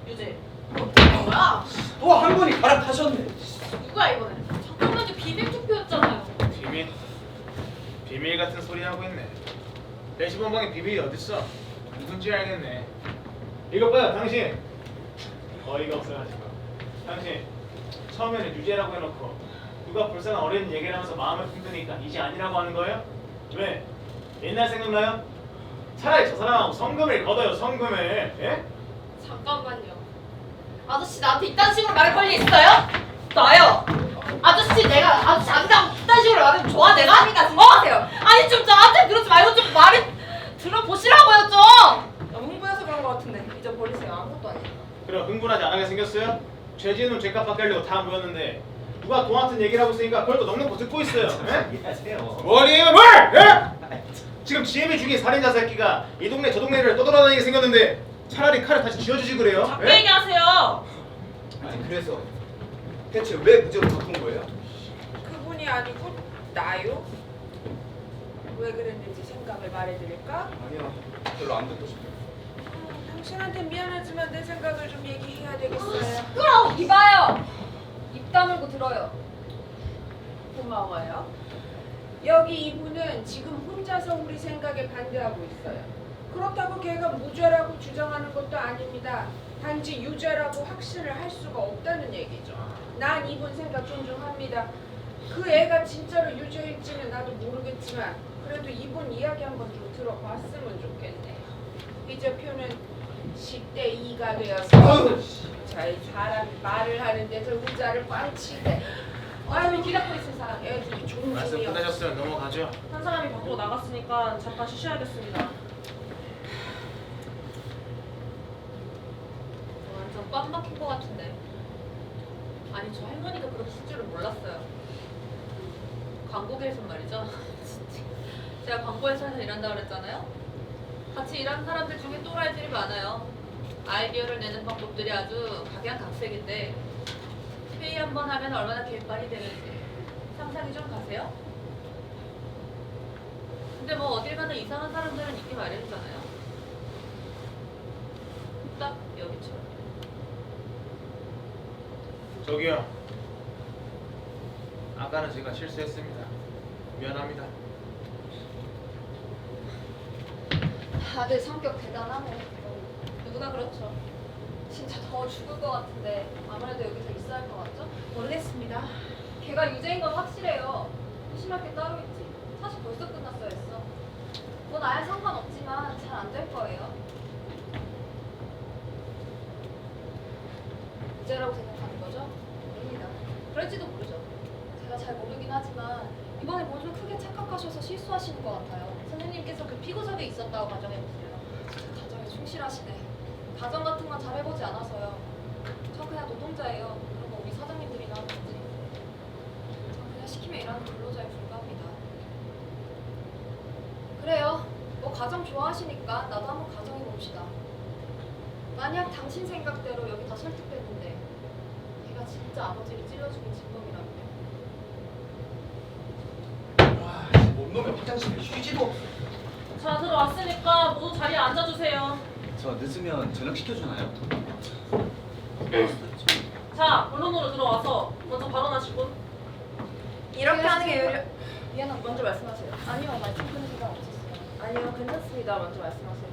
유죄. 뭐야? 또 한 분이 갈아타셨네. 누구야 이번엔? 잠깐만 이게 비밀 투표였잖아요. 비밀 같은 소리 하고 있네. 내 시범방에 비밀이 어딨어? 누군지 알겠네. 이것 봐요, 당신. 어이가 없어가지고. 당신 처음에는 유죄라고 해놓고 누가 불쌍한 어린 얘기를 하면서 마음을 힘드니까 이제 아니라고 하는 거예요? 왜? 옛날 생각나요? 차라리 저 사람하고 성금을 걷어요, 성금을. 예? 잠깐만요. 아저씨 나한테 이딴 식으로 말할 권리 있어요? 나요. 아저씨 내가 아저씨 안다고 이딴 식으로 말하면 좋아 내가? 진짜세요. 아니 좀 저한테 그러지 말고 좀 말을 들어보시라고요 좀. 너무 흥분해서 그런 것 같은데 이제 버리세요. 아무것도 아니에요. 그럼 흥분하지 않게 생겼어요? 죄 지은 죄값 받게 하려고 다 모였는데 누가 돈 같은 얘기를 하고 있으니까 그걸 또 넉넉히 듣고 있어요. 예? 이해하세요. 뭐니에요 뭘! 예? 지금 지혜미 죽인 살인자 새끼가 이 동네 저 동네를 떠돌아다니게 생겼는데 차라리 칼을 다시 쥐어주지 그래요? 작게 예? 얘기하세요. 아니 그래서 대체 왜 무죄로 바꾼 거예요? 그분이 아니고 나요? 왜 그랬는지 생각을 말해드릴까? 아니요, 별로 안 듣고 싶어요. 당신한테 미안하지만 내 생각을 좀 얘기해야 되겠어요. 시끄러워! 이봐요! 입 다물고 들어요. 고마워요. 여기 이분은 지금 혼자서 우리 생각에 반대하고 있어요. 그렇다고 걔가 무죄라고 주장하는 것도 아닙니다. 단지 유죄라고 확신을 할 수가 없다는 얘기죠. 난 이분 생각 존중합니다. 그 애가 진짜로 유죄일지는 나도 모르겠지만 그래도 이분 이야기 한번 좀 들어봤으면 좋겠네요. 이재표는 10대 2가 되어서 잘 사람이 말을 하는데 저 의자를 꽝 치대. 어차피 기다리고 있을 사람. 애들이 말씀 존중이 없어. 끝나셨으면 넘어가죠. 한 사람이 밖으로 나갔으니까 잠깐 쉬셔야겠습니다. 완전 꽉 막힌 것 같은데. 아니 저 할머니가 그렇게 쓸 줄은 몰랐어요. 광고계에서 말이죠. 진짜. 제가 광고회사에서 일한다고 그랬잖아요. 같이 일하는 사람들 중에 또라이들이 많아요. 아이디어를 내는 방법들이 아주 각양각색인데 회의 한번 하면 얼마나 개빨이 되는지 상상이 좀 가세요? 근데 뭐 어딜 가나 이상한 사람들은 있기 마련이잖아요. 딱 여기처럼. 저기요. 아까는 제가 실수했습니다. 미안합니다. 다들 성격 대단하네. 누구나 그렇죠. 진짜 더 죽을 것 같은데 아무래도 여기서 있어야 할 것 같죠? 모르겠습니다. 걔가 유죄인 건 확실해요. 의심할 게 따로 있지. 사실 벌써 끝났어야 했어. 뭐 나야 상관없지만 잘 안 될 거예요. 유죄라고 생각하는 거죠? 모릅니다. 그럴지도 모르죠. 제가 잘 모르긴 하지만 이번에 뭐 좀 크게 착각하셔서 실수하시는 것 같아요. 선생님께서 그 피고석에 있었다고 가정해보세요. 진짜 가정에 충실하시네. 가정 같은 건 잘해보지 않아서요. 저 그냥 노동자예요. 그런 거 우리 사장님들이나 하는 거지. 저 그냥 시키면 일하는 근로자에 불과합니다. 그래요. 뭐 가정 좋아하시니까 나도 한번 가정해봅시다. 만약 당신 생각대로 여기 다 설득됐는데 걔가 진짜 아버지를 찔러 죽인 진범이라면요? 와, 뭔 놈의 화장실에 휴지도 없어. 자 들어왔으니까 모두 자리에 앉아주세요. 저 늦으면 저녁 시켜주나요? 자 본론으로 들어와서 먼저 발언하시고. 이렇게 하는 게 제가 유려... 미안합니다. 먼저 말씀하세요. 아니요, 말씀 끊을 생각 없었어요. 아니요, 괜찮습니다. 먼저 말씀하세요.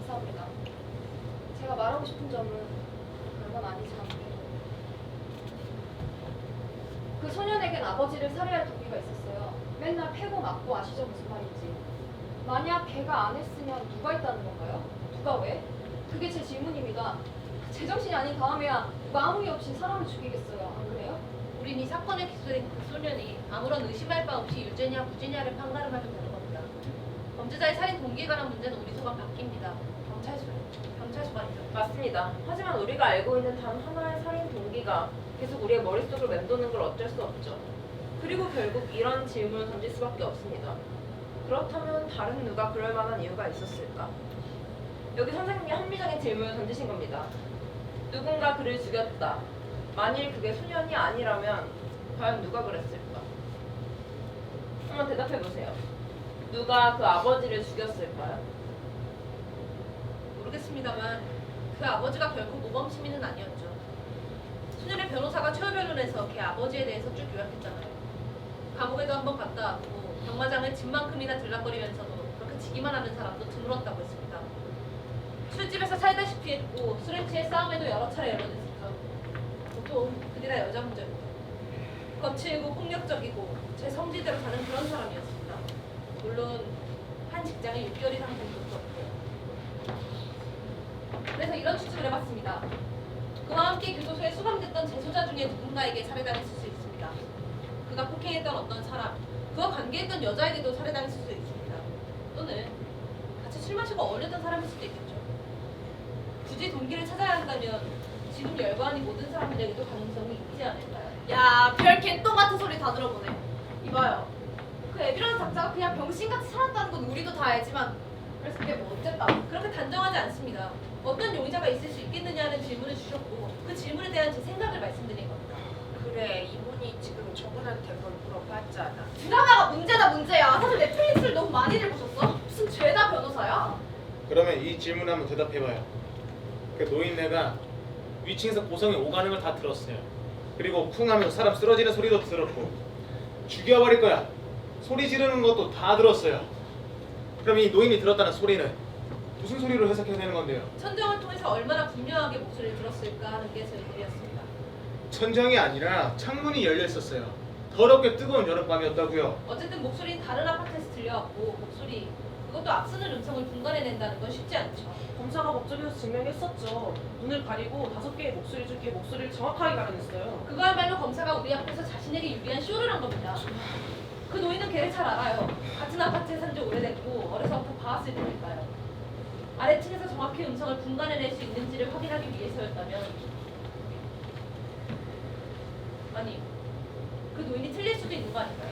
감사합니다. 제가 말하고 싶은 점은 별건 아니지 않고 그 소년에겐 아버지를 살해할 동기가 있었어요. 맨날 패고 맞고 아시죠 무슨 말인지. 만약 걔가 안 했으면 누가 있다는 건가요? 누가 왜? 그게 제 질문입니다. 제정신이 아닌 다음에야 마무리 없이 사람을 죽이겠어요. 안 그래요? 우린 이 사건의 기소된 그 소년이 아무런 의심할 바 없이 유죄냐 무죄냐를 판가름하면 되는 겁니다. 범죄자의 살인 동기에 관한 문제는 우리 소관 바뀝니다. 경찰서관이죠. 맞습니다. 하지만 우리가 알고 있는 단 하나의 살인 동기가 계속 우리의 머릿속을 맴도는 걸 어쩔 수 없죠. 그리고 결국 이런 질문을 던질 수밖에 없습니다. 그렇다면 다른 누가 그럴 만한 이유가 있었을까? 여기 선생님이 합리적인 질문을 던지신 겁니다. 누군가 그를 죽였다. 만일 그게 소년이 아니라면 과연 누가 그랬을까? 한번 대답해 보세요. 누가 그 아버지를 죽였을까요? 모르겠습니다만 그 아버지가 결코 모범 시민은 아니었죠. 소년의 변호사가 최후 변론에서 걔 아버지에 대해서 쭉 요약했잖아요. 감옥에도 한번 갔다 왔고 경마장을 집만큼이나 들락거리면서도 그렇게 지기만 하는 사람도 드물었다고 했습니다. 술집에서 살다시피 했고 술에 취해 싸움에도 여러 차례 연루됐었죠. 보통 그게 다 여자 문제입니다. 거칠고 폭력적이고 제 성질대로 사는 그런 사람이었습니다. 물론 한 직장에 6개월 이상 된 적도 없고요. 그래서 이런 추측을 해봤습니다. 그와 함께 교도소에 수감됐던 재소자 중에 누군가에게 살해당했을 수 있습니다. 그가 폭행했던 어떤 사람, 그와 관계했던 여자에게도 살해당했을 수 있습니다. 또는 같이 술 마시고 어울렸던 사람일 수도 있겠죠. 굳이 동기를 찾아야 한다면 지금 열거하니 모든 사람들에게도 가능성이 있지 않을까요? 야, 별 개똥 같은 소리 다 들어보네. 이봐요. 그 애비라는 작자가 그냥 병신같이 살았다는 건 우리도 다 알지만 그래서 그게 뭐 어쨌다. 그렇게 단정하지 않습니다. 어떤 용의자가 있을 수 있겠느냐는 질문을 주셨고 그 질문에 대한 제 생각을 말씀드린 겁니다. 그래, 이분이 지금 저분한테 그걸 물어봤잖아. 드라마가 문제야. 사실 넷플릭스를 너무 많이들 보셨어? 무슨 죄다 변호사야? 그러면 이 질문에 한번 대답해봐요. 그 노인네가 위층에서 고성이 오가는 걸 다 들었어요. 그리고 쿵 하면서 사람 쓰러지는 소리도 들었고 죽여버릴 거야 소리 지르는 것도 다 들었어요. 그럼 이 노인이 들었다는 소리는 무슨 소리로 해석해야 되는 건데요? 천정을 통해서 얼마나 분명하게 목소리를 들었을까 하는 게 저희들이었습니다. 천정이 아니라 창문이 열려 있었어요. 더럽게 뜨거운 여름밤이었다고요. 어쨌든 목소리는 다른 아파트에서 들려왔고 목소리 그것도 앞서는 음성을 분간해낸다는 건 쉽지 않죠. 검사가 법정에서 증명했었죠. 눈을 가리고 5개의 목소리 중에 목소리를 정확하게 가려냈어요. 그거야말로 검사가 우리 앞에서 자신에게 유리한 쇼를 한 겁니다. 그 노인은 걔를 잘 알아요. 같은 아파트에 산 지 오래됐고 어려서부터 봐왔을 테니까요. 아래층에서 정확히 음성을 분간해낼 수 있는지를 확인하기 위해서였다면 아니 그 노인이 틀릴 수도 있는 거 아닌가요?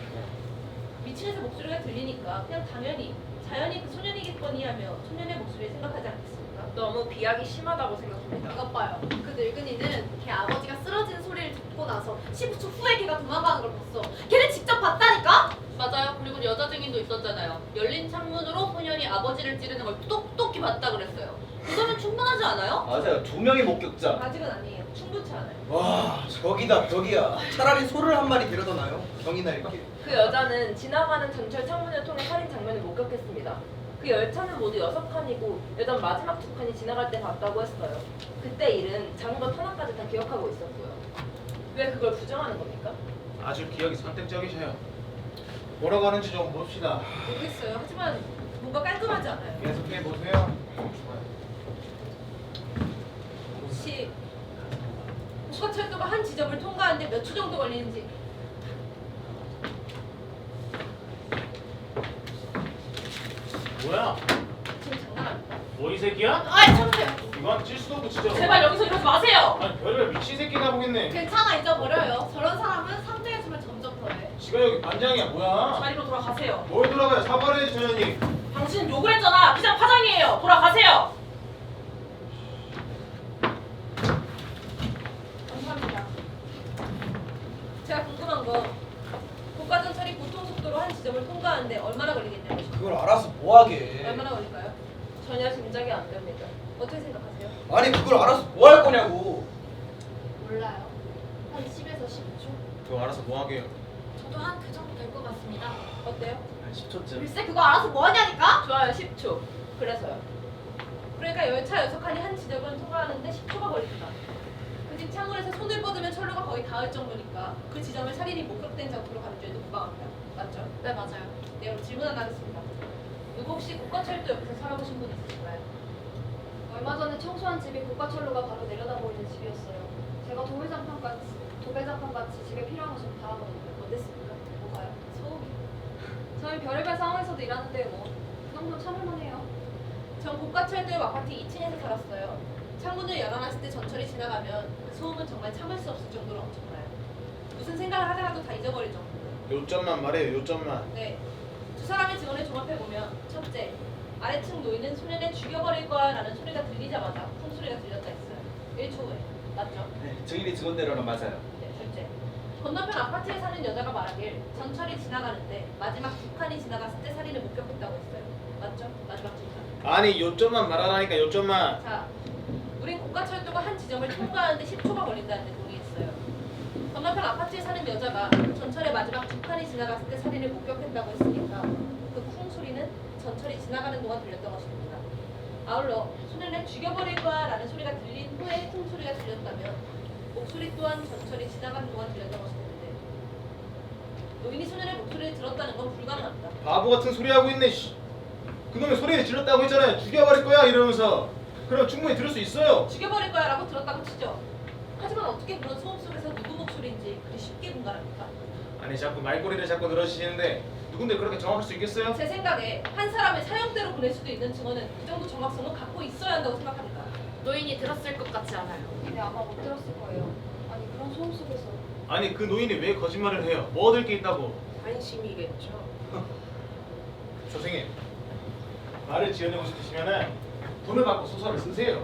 위층에서 목소리가 들리니까 그냥 당연히 자연히 그 소년이겠거니 하며 소년의 목소리를 생각하지 않겠습니까? 너무 비약이 심하다고 생각합니다. 이것 봐요. 그 늙은이는 걔 아버지가 쓰러진 소리를 듣고 나서 10초 후에 걔가 도망가는 걸 봤어. 걔를 직접 봤다니까? 맞아요. 그리고 여자 증인도 있었잖아요. 열린 창문으로 소년이 아버지를 찌르는 걸 똑똑히 봤다 그랬어요. 그거면 충분하지 않아요? 맞아요. 2명의 목격자. 아직은 아니에요. 충분치 않아요. 와, 벽이다 벽이야. 차라리 소를 한 마리 데려다 놔요. 병이 날게. 그 여자는 지나가는 전철 창문을 통해 살인 장면을 목격했습니다. 그 열차는 모두 6칸이고 여자는 마지막 2칸이 지나갈 때 봤다고 했어요. 그때 일은 장과 터널까지 다 기억하고 있었고요. 왜 그걸 부정하는 겁니까? 아주 기억이 선택적이셔요. 뭐라고 하는지 좀 봅시다. 모르겠어요. 하지만 뭔가 깔끔하지 않아요. 계속해 보세요. 혹시 국가철도가 한 지점을 통과하는데 몇 초 정도 걸리는지 뭐야? 지금 장난합니까? 뭐 이 새끼야? 아이 참으세요. 이건 찔 수도 없고 진짜. 제발 여기서 이러지 마세요. 아니 별별 미친 새끼나 보겠네. 괜찮아, 잊어버려요. 저런 사람은 상대해주면 점점 더해. 지가 여기 반장이야 뭐야? 자리로 돌아가세요. 뭘 돌아가요? 사과를 해야지 전현이. 당신은 욕을 했잖아. 비상 파장이에요. 돌아가세요. 감사합니다. 제가 궁금한 건 국가전철이 보통 속도로 한 지점을 통과하는데 얼마나 걸리겠냐고요. 그걸 알아서 뭐하게. 얼마나 걸릴까요? 전혀 짐작이 안 됩니다. 어떻게 생각하세요? 아니 그걸 알아서 뭐 할 거냐고. 몰라요. 한 10에서 15초? 그거 알아서 뭐 하게요? 저도 한 그 정도 될 것 같습니다. 어때요? 한 10초쯤. 글쎄, 그거 알아서 뭐 하냐니까? 좋아요, 10초. 그래서요. 그러니까 열차 6칸이 한 지점을 통과하는데 10초가 걸립니다. 그 집 창문에서 손을 뻗으면 철로가 거의 닿을 정도니까 그 지점을 살인이 목격된 장소로 가는 줄도 무방합니다. 맞죠? 네, 맞아요. 네, 그럼 질문 하나 하겠습니다. 누구 혹시 국가철도 옆에서 살아보신 분 있으신가요? 얼마 전에 청소한 집이 고가철로가 바로 내려다 보이는 집이었어요. 제가 도배장판같이 집에 필요한 것을 다 하거든요. 어땠습니까? 뭐가요? 소음이. 저희 별의별 상황에서도 일하는데 뭐 그 정도는 참을만 해요. 전 고가철도의 아파트 2층에서 살았어요. 창문을 열어놨을 때 전철이 지나가면 그 소음은 정말 참을 수 없을 정도로 엄청나요. 무슨 생각을 하더라도 다 잊어버릴 정도로. 요점만 말해요. 요점만. 네. 두 사람의 증언을 종합해보면 첫째, 아래층 노인은 소년을 죽여버릴 거야 라는 소리가 들리자마자 풍소리가 들렸다 했어요. 1초 후에. 맞죠? 네, 증인이 증언대로는 맞아요. 네, 둘째. 건너편 아파트에 사는 여자가 말하길 전철이 지나가는데 마지막 2칸이 지나갔을 때 살인을 목격했다고 했어요. 맞죠? 마지막 2칸. 아니 요점만 말하라니까 요점만. 자, 우린 고가철도가 한 지점을 통과하는데 10초가 걸린다는데 동의했어요. 건너편 아파트에 사는 여자가 전철의 마지막 2칸이 지나갔을 때 살인을 목격했다고 했으니까 그 쿵 소리는 전철이 지나가는 동안 들렸던 것입니다. 아울러 소년을 죽여버릴 거야 라는 소리가 들린 후에 쿵 소리가 들렸다면 목소리 또한 전철이 지나가는 동안 들렸던 것이었는데 노인이 소년의 목소리를 들었다는 건 불가능합니다. 바보 같은 소리 하고 있네. 씨. 그놈의 소리를 질렀다고 했잖아요. 죽여버릴 거야 이러면서. 그럼 충분히 들을 수 있어요. 죽여버릴 거야라고 들었다고 치죠. 하지만 어떻게 그런 소음 속에서 누구 목소리인지 그리 쉽게 분간합니까? 아니 자꾸 말꼬리를 자꾸 늘어지시는데 누군데 그렇게 정확할 수 있겠어요? 제 생각에 한 사람의 사형대로 보낼 수도 있는 증언은 그 정도 정확성은 갖고 있어야 한다고 생각합니다. 노인이 들었을 것 같지 않아요. 네, 아마 못 들었을 거예요. 아니 그런 소음 속에서 아니 그 노인이 왜 거짓말을 해요? 뭐 얻을 게 있다고? 관심이겠죠. 선생님 말을 지어내고 싶으시면은 돈을 받고 소설을 쓰세요.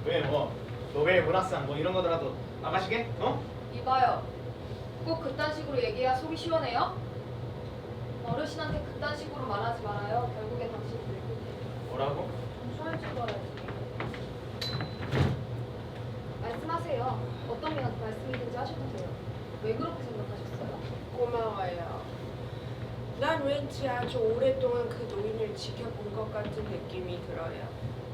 왜 뭐 노벨 문학상 뭐 이런 거더라도 나가시게? 어? 이봐요. 꼭 그딴 식으로 얘기해야 속이 시원해요? 어르신한테 그딴 식으로 말하지 말아요. 결국엔 당신이 늙을 테. 뭐라고? 소리 찍어야지. 말씀하세요. 어떤 말씀이든지 하셔도 돼요. 왜 그렇게 생각하셨어요? 고마워요. 난 왠지 아주 오랫동안 그 노인을 지켜본 것 같은 느낌이 들어요.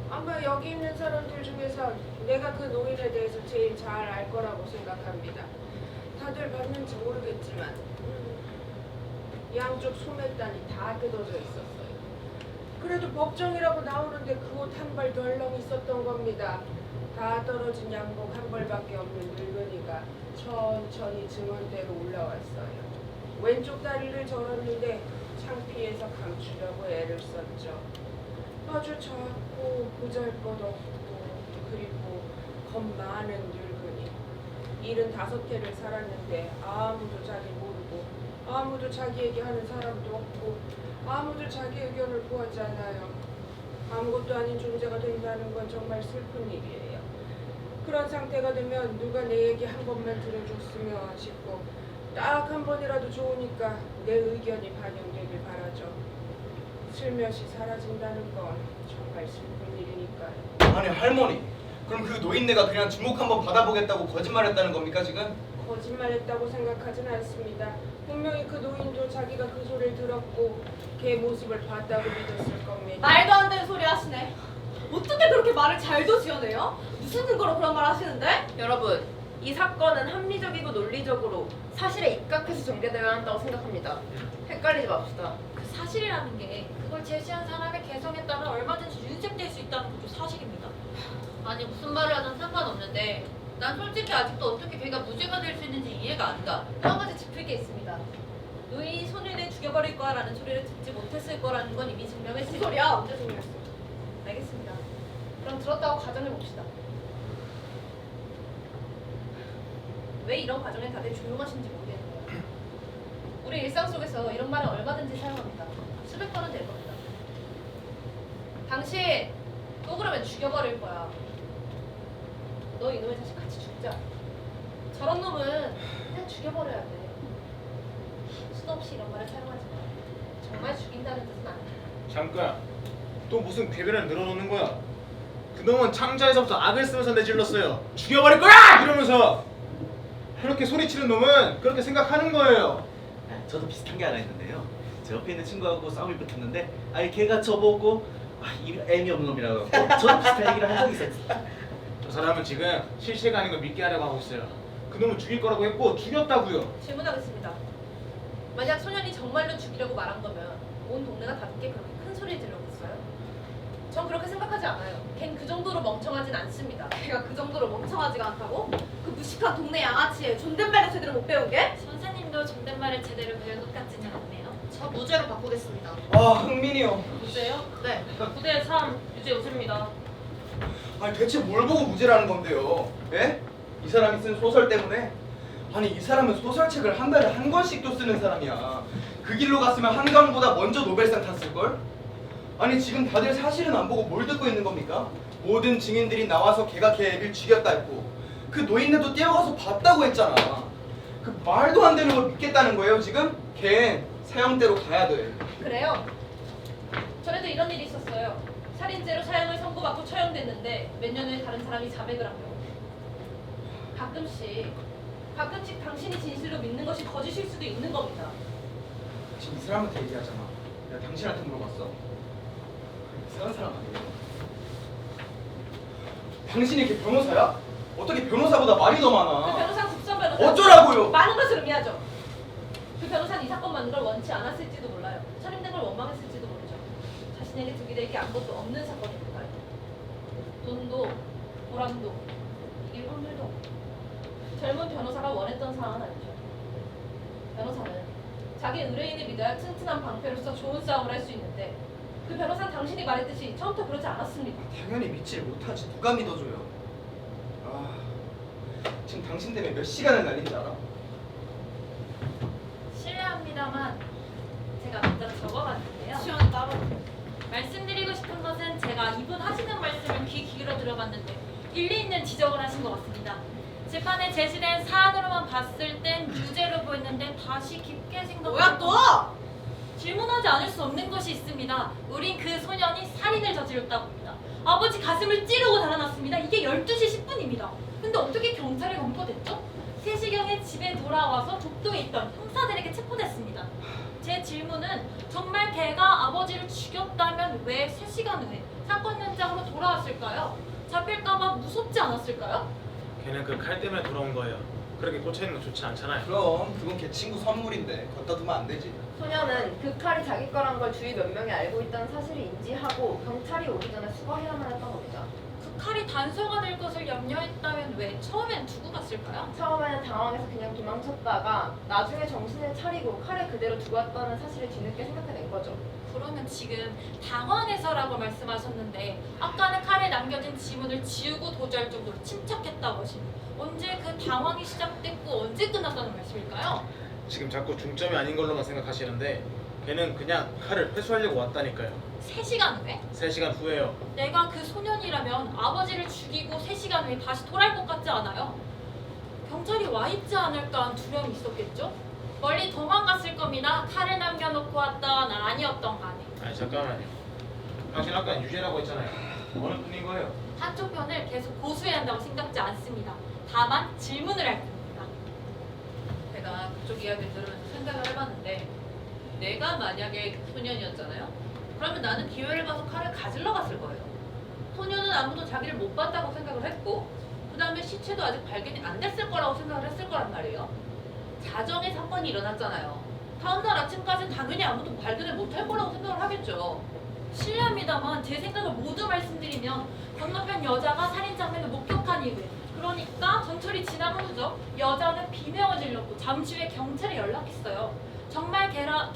아마 여기 있는 사람들 중에서 내가 그 노인에 대해서 제일 잘 알 거라고 생각합니다. 다들 봤는지 모르겠지만 양쪽 소매단이 다 뜯어져 있었어요. 그래도 법정이라고 나오는데 그 옷 한 벌 덜렁 있었던 겁니다. 다 떨어진 양복 한 벌밖에 없는 늙은이가 천천히 증언대로 올라왔어요. 왼쪽 다리를 절었는데 창피해서 감추려고 애를 썼죠. 아주 작고 보잘것없고 그리고 겁 많은 늙은이. 75해를 살았는데 아무도 자기 모르고 아무도 자기에게 하는 사람도 없고 아무도 자기 의견을 구하지 않아요. 아무것도 아닌 존재가 된다는 건 정말 슬픈 일이에요. 그런 상태가 되면 누가 내 얘기 한 번만 들어줬으면 싶고 딱 한 번이라도 좋으니까 내 의견이 반영되길 바라죠. 슬며시 사라진다는 건 정말 슬픈 일이니까요. 아니 할머니, 그럼 그 노인네가 그냥 주목 한번 받아보겠다고 거짓말했다는 겁니까 지금? 거짓말했다고 생각하진 않습니다. 분명히 그 노인도 자기가 그 소리를 들었고 걔 모습을 봤다고 믿었을 겁니다. 말도 안 되는 소리 하시네. 어떻게 그렇게 말을 잘도 지어내요? 무슨 근거로 그런 말 하시는데? 여러분, 이 사건은 합리적이고 논리적으로 사실에 입각해서 전개되어야 한다고 생각합니다. 헷갈리지 맙시다. 그 사실이라는 게 그걸 제시한 사람의 개성에 따라 얼마든지 윤색될 수 있다는 것도 사실입니다. 아니 무슨 말을 하든 상관없는데 난 솔직히 아직도 어떻게 걔가 무죄가 될 수 있는지 이해가 안 가. 한 가지 짚을 게 있습니다. 노인이 손을 내 죽여버릴 거야 라는 소리를 듣지 못했을 거라는 건 이미 증명했으니 무슨 소리야? 언제 소리였어? 알겠습니다. 그럼 들었다고 가정해봅시다. 왜 이런 과정에 다들 조용하신지 모르겠네요. 우리 일상 속에서 이런 말은 얼마든지 사용합니다. 수백 번은 될 겁니다. 당신 또 그러면 죽여버릴 거야. 너 이놈의 자식 같이 죽자. 저런 놈은 그냥 죽여버려야 돼. 수도 없이 이런 말을 사용하지 마. 정말 죽인다는 뜻은 아니야. 잠깐. 또 무슨 궤변을 늘어놓는 거야? 그놈은 창자에서부터 악을 쓰면서 내질렀어요. 죽여버릴 거야! 이러면서. 그렇게 소리치는 놈은 그렇게 생각하는 거예요. 저도 비슷한 게 하나 있는데요. 제 옆에 있는 친구하고 싸움이 붙었는데 아니 걔가 저보고 이 애미 없는 놈이라고 하고 저도 비슷한 얘기를 한 적이 있었어요. 저 사람은 지금 실체가 아닌 걸 믿게 하려고 하고 있어요. 그놈은 죽일 거라고 했고 죽였다고요. 질문하겠습니다. 만약 소년이 정말로 죽이려고 말한 거면 온 동네가 다 듣게 그렇게 큰 소리를 질렀겠어요? 전 그렇게 생각하지 않아요. 걘 그 정도로 멍청하진 않습니다. 걔가 그 정도로 멍청하지가 않다고? 그 무식한 동네 양아치에 존댓말을 제대로 못 배운 게? 선생님도 존댓말을 제대로 배운 것 같지는 않네요. 저 무죄로 바꾸겠습니다. 아 흥민이 형. 무죄요? 네. 9대 3 유죄 우세입니다. 아니 대체 뭘 보고 무죄라는 건데요? 예? 이 사람이 쓴 소설 때문에? 아니 이 사람은 소설책을 한 달에 한 권씩도 쓰는 사람이야. 그 길로 갔으면 한강보다 먼저 노벨상 탔을걸? 아니 지금 다들 사실은 안 보고 뭘 듣고 있는 겁니까? 모든 증인들이 나와서 걔가 걔 애를 죽였다 했고 그 노인네도 뛰어가서 봤다고 했잖아. 그 말도 안 되는 걸 믿겠다는 거예요 지금? 걔 사형대로 가야 돼. 그래요? 전에도 이런 일이 있었어요. 살인죄로 사형을 선고받고 처형됐는데 몇 년 후에 다른 사람이 자백을 한 경우. 가끔씩 당신이 진실로 믿는 것이 거짓일 수도 있는 겁니다. 지금 이 사람한테 얘기하잖아. 내가 당신한테 물어봤어. 이상한 사람 아니에요. 당신이 걔 변호사야? 어떻게 변호사보다 말이 더 그 많아? 변호사는 국선 변호사. 어쩌라고요? 많은 것을 의미하죠. 그 변호사는 이 사건 많은 걸 원치 않았을지도 몰라요. 살인된 걸 원망했을지도 모르죠. 당신에게 득이 될 게 아무것도 없는 사건이니까요. 돈도 보람도 이길 확률도 없고. 젊은 변호사가 원했던 사항은 아니죠. 변호사는 자기 의뢰인을 믿어야 튼튼한 방패로서 좋은 싸움을 할 수 있는데 그 변호사는 당신이 말했듯이 처음부터 그러지 않았습니다. 당연히 믿질 못하지. 누가 믿어줘요? 지금 당신 때문에 몇 시간을 날린지 알아? 실례합니다만 제가 먼저 적어봤는데요. 시원한 따로. 말씀드리고 싶은 것은 제가 이분 하시는 말씀을 귀 기울여 들어봤는데 일리 있는 지적을 하신 것 같습니다. 재판에 제시된 사안으로만 봤을 땐 유죄로 보였는데 다시 깊게 생각하면 뭐야 또? 질문하지 않을 수 없는 것이 있습니다. 우린 그 소년이 살인을 저질렀다고 합니다. 아버지 가슴을 찌르고 달아났습니다. 이게 12시 10분입니다. 근데 어떻게 경찰에 검거됐죠? 3시경에 집에 돌아와서 독도에 있던 형사들에게 체포됐습니다. 제 질문은 정말 걔가 아버지를 죽였다면 왜 3시간 후에 사건 현장으로 돌아왔을까요? 잡힐까봐 무섭지 않았을까요? 걔는 그 칼 때문에 돌아온 거예요. 그렇게 꽂혀있는 거 좋지 않잖아요. 그럼 그건 걔 친구 선물인데 걷다 두면 안 되지. 소녀는 그 칼이 자기 거란 걸 주위 몇 명이 알고 있다는 사실을 인지하고 경찰이 오기 전에 수거해야만 했던 겁니다. 그 칼이 단서가 될 것을 염려했다면 왜 처음엔 두고 갔을까요? 처음에는 당황해서 그냥 도망쳤다가 나중에 정신을 차리고 칼을 그대로 두고 왔다는 사실을 뒤늦게 생각해낸 거죠. 그러면 지금 당황해서라고 말씀하셨는데 아까는 칼에 남겨진 지문을 지우고 도주할 정도로 침착했다고 하시니 언제 그 당황이 시작됐고 언제 끝났다는 말씀일까요? 지금 자꾸 중점이 아닌 걸로만 생각하시는데 걔는 그냥 칼을 회수하려고 왔다니까요. 3시간 후에? 3시간 후에요. 내가 그 소년이라면 아버지를 죽이고 3시간 후에 다시 돌아올 것 같지 않아요? 경찰이 와 있지 않을까 하는 두려움이 있었겠죠? 멀리 도망갔을 겁니다. 칼을 남겨놓고 왔던 아니었던 간에. 아니 잠깐만요. 당신 아까 유죄라고 했잖아요. 어느 분인 거예요? 한쪽 편을 계속 고수해야 한다고 생각지 않습니다. 다만 질문을 할 겁니다. 제가 그쪽 이야기를 들으면서 생각을 해봤는데 내가 만약에 그 소년이었잖아요. 그러면 나는 기회를 봐서 칼을 가지러 갔을 거예요. 소년은 아무도 자기를 못 봤다고 생각을 했고 그 다음에 시체도 아직 발견이 안 됐을 거라고 생각을 했을 거란 말이에요. 자정에 사건이 일어났잖아요. 다음날 아침까지는 당연히 아무도 발견을 못할 거라고 생각을 하겠죠. 실례합니다만 제 생각을 모두 말씀드리면 건너편 여자가 살인 장면을 목격한 이후에 그러니까 전철이 지나간 후죠. 여자는 비명을 질렀고 잠시 후에 경찰에 연락했어요. 정말 걔가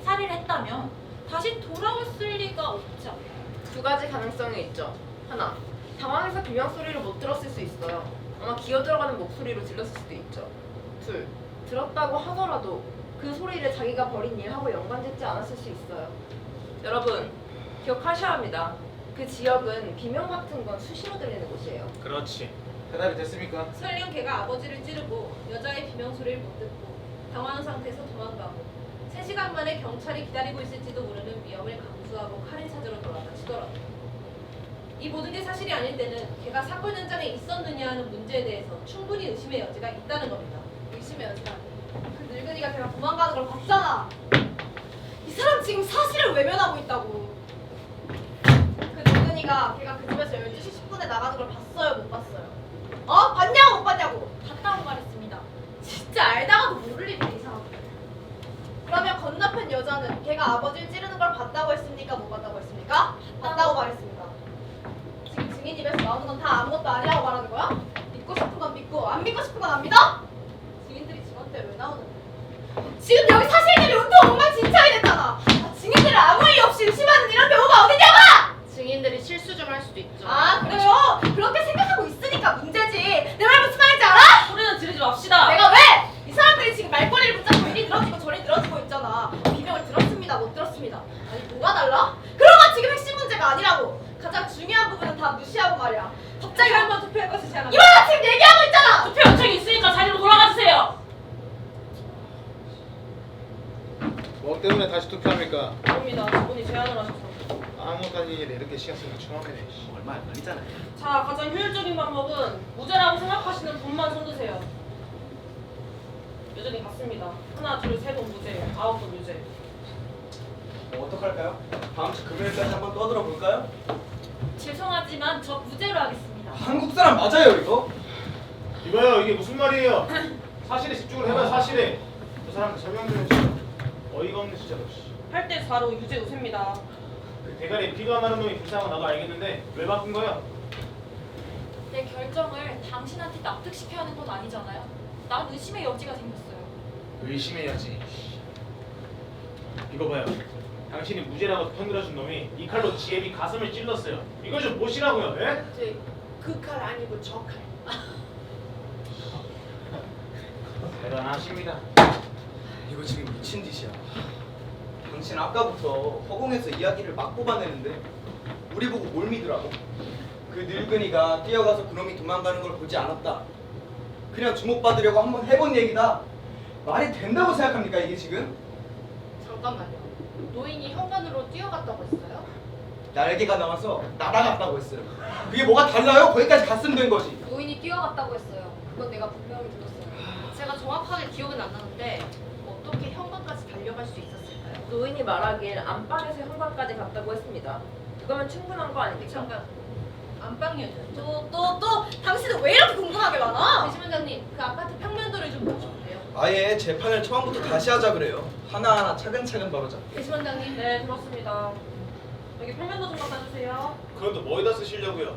살인을 했다면 다시 돌아왔을 리가 없죠. 두 가지 가능성이 있죠. 하나, 당황해서 비명 소리를 못 들었을 수 있어요. 아마 기어 들어가는 목소리로 질렀을 수도 있죠. 둘, 들었다고 하더라도 그 소리를 자기가 벌인 일하고 연관짓지 않았을 수 있어요. 여러분, 기억하셔야 합니다. 그 지역은 비명 같은 건 수시로 들리는 곳이에요. 그렇지. 대답이 됐습니까? 설령 걔가 아버지를 찌르고 여자의 비명 소리를 못 듣고 당황한 상태에서 도망가고 3시간 만에 경찰이 기다리고 있을지도 모르는 위험을 감수하고 칼을 찾으러 돌아가 치더라도 이 모든 게 사실이 아닐 때는 걔가 사건 현장에 있었느냐 하는 문제에 대해서 충분히 의심의 여지가 있다는 겁니다. 의심의 여지가 아니에요. 그 늙은이가 걔가 도망가는 걸 봤잖아. 이 사람 지금 사실을 외면하고 있다고. 그 늙은이가 걔가 그 집에서 12시 10분에 나가는 걸 봤어요? 못 봤어요? 봤냐고 못 봤냐고? 봤다고 말했습니다. 진짜 알다가도 모를 일이 이상하거든. 그러면 건너편 여자는 걔가 아버지를 찌르는 걸 봤다고 했습니까? 못 봤다고 했습니까? 봤다고 말했습니다. 지금 증인 입에서 나오는 건 다 아무것도 아니라고 말하는 거야? 믿고 싶은 건 믿고 안 믿고 싶은 건 안 믿어? 증인들이 직원때 왜 나오는데? 지금 여기 사실들이 온통 엉망진창이 됐잖아. 증인들을 아무 이유 없이 의심하는 이런 경우가 어디냐고! 증인들이 실수 좀 할 수도 있죠. 아 그래요? 그렇게 생각하고 있으니까 문제지. 내 말 무슨 말인지 알아? 소리는 지르지 맙시다. 내가 왜? 이 사람들이 지금 말꼬리를 붙잡고 이리 늘어지고 저리 늘어지고 있잖아. 비명을 들었습니다, 못 들었습니다. 아니 뭐가 달라? 그런 건 지금 핵심 문제가 아니라고. 가장 중요한 부분은 다 무시하고 말이야. 갑자기 한번 투표할 것을 제안한다. 이봐라 지금 얘기하고 있잖아. 투표 요청이 있으니까 자리로 돌아가 주세요. 뭐 때문에 다시 투표합니까? 아닙니다. 저분이 제안을 하셔서. 아무것도 아닌 일에 이렇게 시간 쓰는 거 처음이네. 얼마 안 걸리잖아요. 자, 가장 효율적인 방법은 무죄라고 생각하시는 분만 손드세요. 여전히 같습니다. 하나, 둘, 셋 분 무죄, 9분 유죄. 어떡할까요? 다음 주 금요일까지 한번 떠들어 볼까요? 죄송하지만 저 무죄로 하겠습니다. 한국 사람 맞아요 이거? 이봐요, 이게 무슨 말이에요? 사실에 집중을 해봐요, 사실에. 저 사람들 설명 좀 해주세요. 어이가 없네 진짜로. 8대 4로 유죄 우세입니다. 대가리에 피도 안 나는 놈이 불쌍한 건 나도 알겠는데 왜 바꾼 거야? 내 결정을 당신한테 납득시켜야 하는 건 아니잖아요. 난 의심의 여지가 생겼어요. 의심해야지. 이거 봐요. 당신이 무죄라고 편들어준 놈이 이 칼로 지혜비 가슴을 찔렀어요. 이거 좀 보시라고요. 예? 그 칼 아니고 저 칼. 대단하십니다. 이거 지금 미친 짓이야. 당신 아까부터 허공에서 이야기를 막 뽑아내는데 우리 보고 뭘 믿으라고? 그 늙은이가 뛰어가서 그놈이 도망가는 걸 보지 않았다. 그냥 주목받으려고 한번 해본 얘기다. 말이 된다고 생각합니까 이게 지금? 잠깐만요. 노인이 현관으로 뛰어갔다고 했어요? 날개가 나와서 날아갔다고 했어요. 그게 뭐가 달라요? 거기까지 갔으면 된 거지. 노인이 뛰어갔다고 했어요. 그건 내가 분명히 들었어요. 제가 정확하게 기억은 안 나는데 어떻게 현관까지 달려갈 수 있었을까요? 노인이 말하길 안방에서 현관까지 갔다고 했습니다. 그거면 충분한 거 아닙니까? 잠깐. 안방이었죠. 또 당신은 왜 이렇게 궁금하게 많아? 배심원장님, 그 아파트 평면도를 좀 보여주세요. 아예 재판을 처음부터 다시 하자 그래요. 하나하나 차근차근 바로자. 배심원장님. 네, 들었습니다. 여기 평면도 좀 갖다 주세요. 그럼 또 뭐에다 쓰시려고요?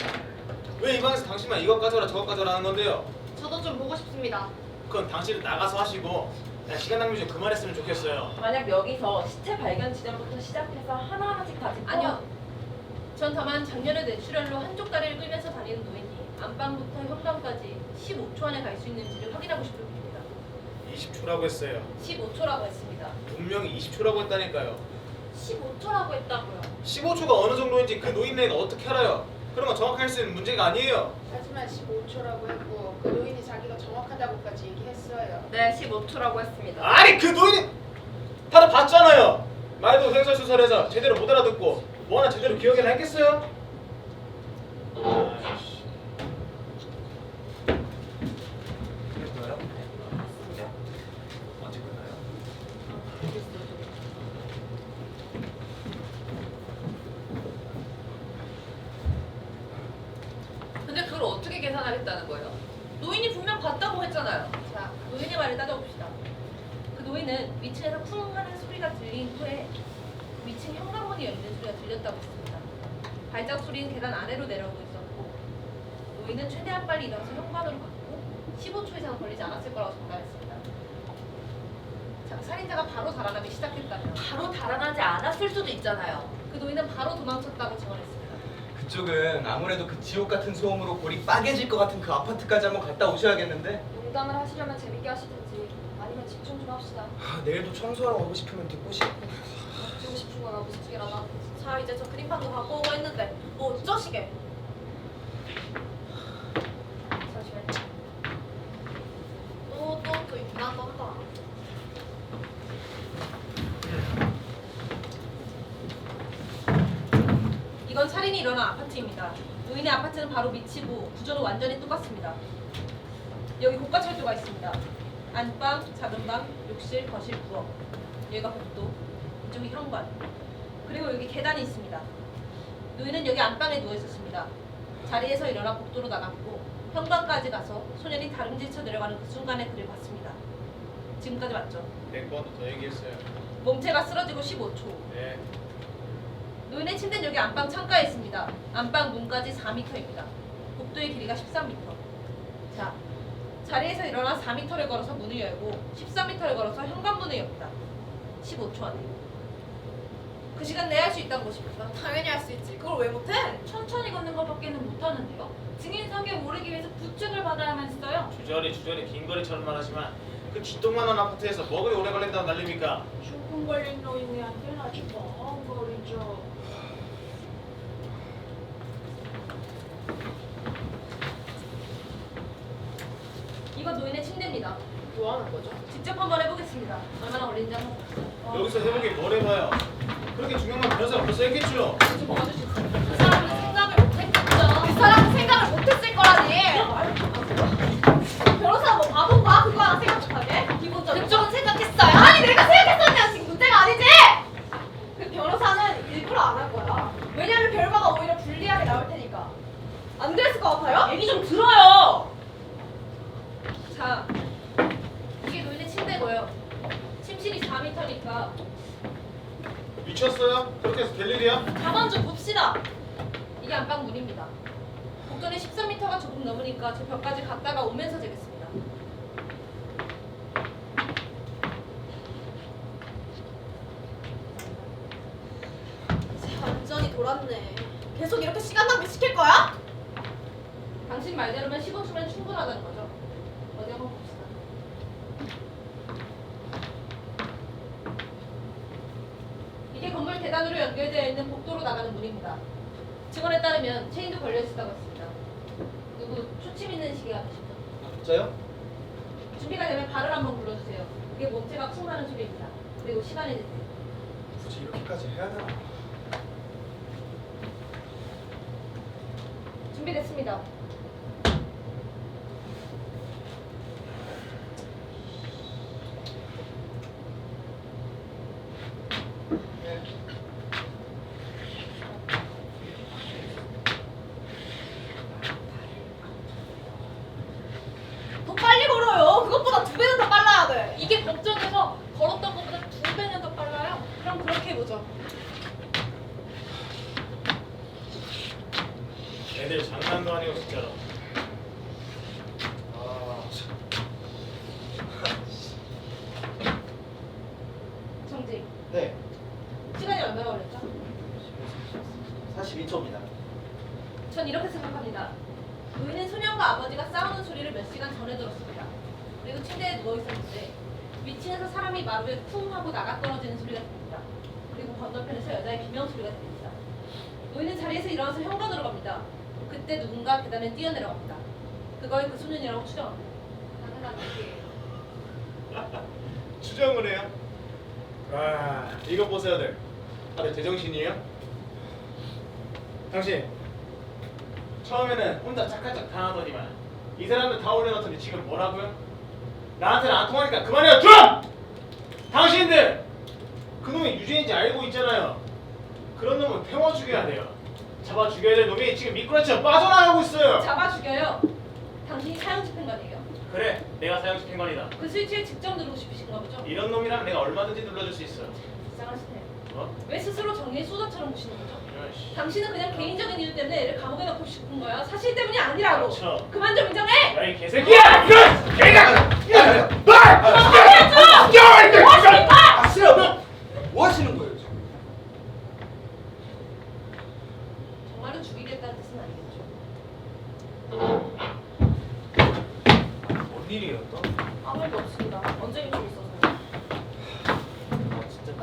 왜 이 방에서 당신만 이것 가져라 저것 가져라 하는 건데요? 저도 좀 보고 싶습니다. 그건 당신은 나가서 하시고 그냥 시간 낭비 좀 그만했으면 좋겠어요. 만약 여기서 시체 발견 지점부터 시작해서 하나하나씩 다 짚어 아니요. 전 다만 작년에 뇌출혈로 한쪽 다리를 끌면서 다니는 노인이 안방부터 현관까지 15초 안에 갈 수 있는지를 확인하고 싶을 뿐입니다. 20초라고 했어요. 15초라고 했습니다. 분명히 20초라고 했다니까요. 15초라고 했다고요. 15초가 어느 정도인지 그 노인네는 어떻게 알아요? 그런 건 정확할 수 있는 문제가 아니에요. 하지만 15초라고 했고 그 노인이 자기가 정확하다고까지 얘기했어요. 네, 15초라고 했습니다. 아니 그 노인이 다들 봤잖아요. 말도 횡설수설해서 제대로 못 알아듣고 뭐 하나 제대로 기억이나 했겠어요? 아이씨. 끝나요? 언제 끝나요? 근데 그걸 어떻게 계산하겠다는 거예요? 노인이 분명 봤다고 했잖아요. 자, 노인의 말을 따져봅시다. 그 노인은 위층에서 쿵 하는 소리가 들린 후에 위층 현관문이 열리는 소리가 들렸다고 했습니다. 발작 소리는 계단 아래로 내려오고 있었고 노인은 최대한 빨리 일어나서 현관으로 갔고 15초 이상 걸리지 않았을 거라고 전달했습니다. 자, 살인자가 바로 달아나기 시작했다면 바로 달아나지 않았을 수도 있잖아요. 그 노인은 바로 도망쳤다고 증언했습니다. 그쪽은 아무래도 그 지옥 같은 소음으로 골이 빠개질 것 같은 그 아파트까지 한번 갔다 오셔야겠는데. 농담을 하시려면 재밌게 하시든지 아니면 집중 좀 합시다. 내일도 청소하러 가고 싶으면 듣고 싶고. 듣고 싶은 거나 무슨 쪽이라도 하든지. 자, 이제 저 그림판도 갖고 오고 했는데 뭐 어쩌시게? 잠시만요. 또 이상한 거 한다. 이건 살인이 일어난 아파트입니다. 노인의 아파트는 바로 밑이고 구조는 완전히 똑같습니다. 여기 고가철도가 있습니다. 안방, 작은 방, 욕실, 거실, 부엌. 여기가 복도, 이쪽이 현관. 그리고 여기 계단이 있습니다. 노인은 여기 안방에 누워 있었습니다. 자리에서 일어나 복도로 나갔고 현관까지 가서 소년이 다름질쳐 내려가는 그 순간에 그를 봤습니다. 지금까지 맞죠? 네, 번도 더 얘기했어요. 몸체가 쓰러지고 15초. 네. 노인의 침대는 여기 안방 창가에 있습니다. 안방 문까지 4m입니다. 복도의 길이가 13m. 자, 자리에서 일어나 4m를 걸어서 문을 열고 13m를 걸어서 현관문을 엽니다. 15초 안에. 그 시간 내에 할 수 있다는 것입니까? 당연히 할 수 있지. 그걸 왜 못해? 천천히 걷는 것밖에는 못하는데요. 증인 설계에 오르기 위해서 부축을 받아야만 했어요. 주저리 긴 거리처럼만 하지만 그 쥐똥만한 아파트에서 뭐 그리 오래 걸린다는 난립니까? 죽음 걸린 노인이한테는 아주 먼 거리죠. 이건 노인의 침대입니다. 뭐 하는 거죠? 직접 한번 해보겠습니다. 얼마나 걸리는지 한번 봅시다. 여기서 해보긴 뭘 해봐요. 그렇게 중요한 건 변호사가 벌써 했겠죠? 좀 봐주시죠. 그 사람은 생각을 못했겠죠. 그 사람은 생각을 못했을 거라니. 변호사가 뭐 바본가? 그거 하나 생각 못하게? 기본적으로. 그쪽은 생각했어요. 아니 내가 생각했었냐 지금 문제가 아니지. 그 변호사는 일부러 안 한 거야. 왜냐면 결과가 오히려 불리하게 나올 테니까. 안 그랬을 것 같아요? 얘기 좀 들어요. 자, 이게 노인의 침대고요. 침실이 4m니까 미쳤어요? 그렇게 해서 될 일이야? 가만 좀 봅시다. 이게 안방문입니다. 복도는 13m가 조금 넘으니까 저 벽까지 갔다가 오면서 재겠습니다. 완전히 돌았네. 계속 이렇게 시간 낭비 시킬 거야? 당신 말대로면 15초면 충분하다는 거죠. 어디 한번 봅시다. 이게 건물 계단으로 연결되어 있는 복도로 나가는 문입니다. 증언에 따르면 체인도 걸려 있었다고 했습니다. 누구 초침 있는 시계가 계십니까? 저요? 준비가 되면 발을 한번 불러주세요. 그게 몸체가 쿵 하는 소리입니다. 그리고 시간이 되세요. 굳이 이렇게까지 해야 되나? 준비됐습니다. 더 빨리 걸어요. 그것보다 2배는 더 빨라야 돼. 이게 걱정해서 걸었던 것보다 2배는 더 빨라요. 그럼 그렇게 해보죠. 애들 장난도 아니고 진짜로. 정직. 네. 시간이 얼마나 걸렸죠? 42초입니다. 전 이렇게 생각합니다. 노인은 소년과 아버지가 싸우는 소리를 몇 시간 전에 들었습니다. 그리고 침대에 누워 있었는데 위층에서 사람이 마루에 쿵 하고 나가 떨어지는 소리가 들립니다. 그리고 건너편에서 여자의 비명 소리가 들립니다. 노인은 자리에서 일어나서 현관으로 갑니다. 그때 누군가 계단에 뛰어내려갑니다. 그걸 그 소년이라고 추정합니다. 당연한 얘기예요. 추정을 해요? 아, 이거 보세요들. 다들 제정신이에요? 당신 처음에는 혼자 짝깔짝 당하더니만 이 사람들 다 올려놓더니 지금 뭐라고요? 나한테는 안 통하니까 그만해요 좀! 당신들! 그놈이 유죄인지 알고 있잖아요. 그런 놈은 태워 죽여야 돼요. 잡아 죽여야 될 놈이 지금 미꾸라지처럼 빠져나가고 있어요. 잡아 죽여요. 당신이 사형 집행관이에요. 그래, 내가 사형 집행관이다. 그 스위치를 직접 누르고 싶으신가 보죠? 이런 놈이랑 내가 얼마든지 눌러줄 수 있어. 이상하시네요. 어? 왜 스스로 정의의 수호자처럼 보시는 거죠? 이런 씨. 당신은 그냥 개인적인 이유 때문에 애를 감옥에 넣고 싶은 거야. 사실 때문이 아니라고. 그렇죠. 그만 좀 인정해. 야 이 개새끼야! 이거! 개가! 아 싫어! 뭐 하시는 거예요 지금? 정말로 죽이겠다는 뜻은 아니겠죠. 뭔 일이에요 또? 아무 일도 없습니다. 언제 좀 있어서요. 아 진짜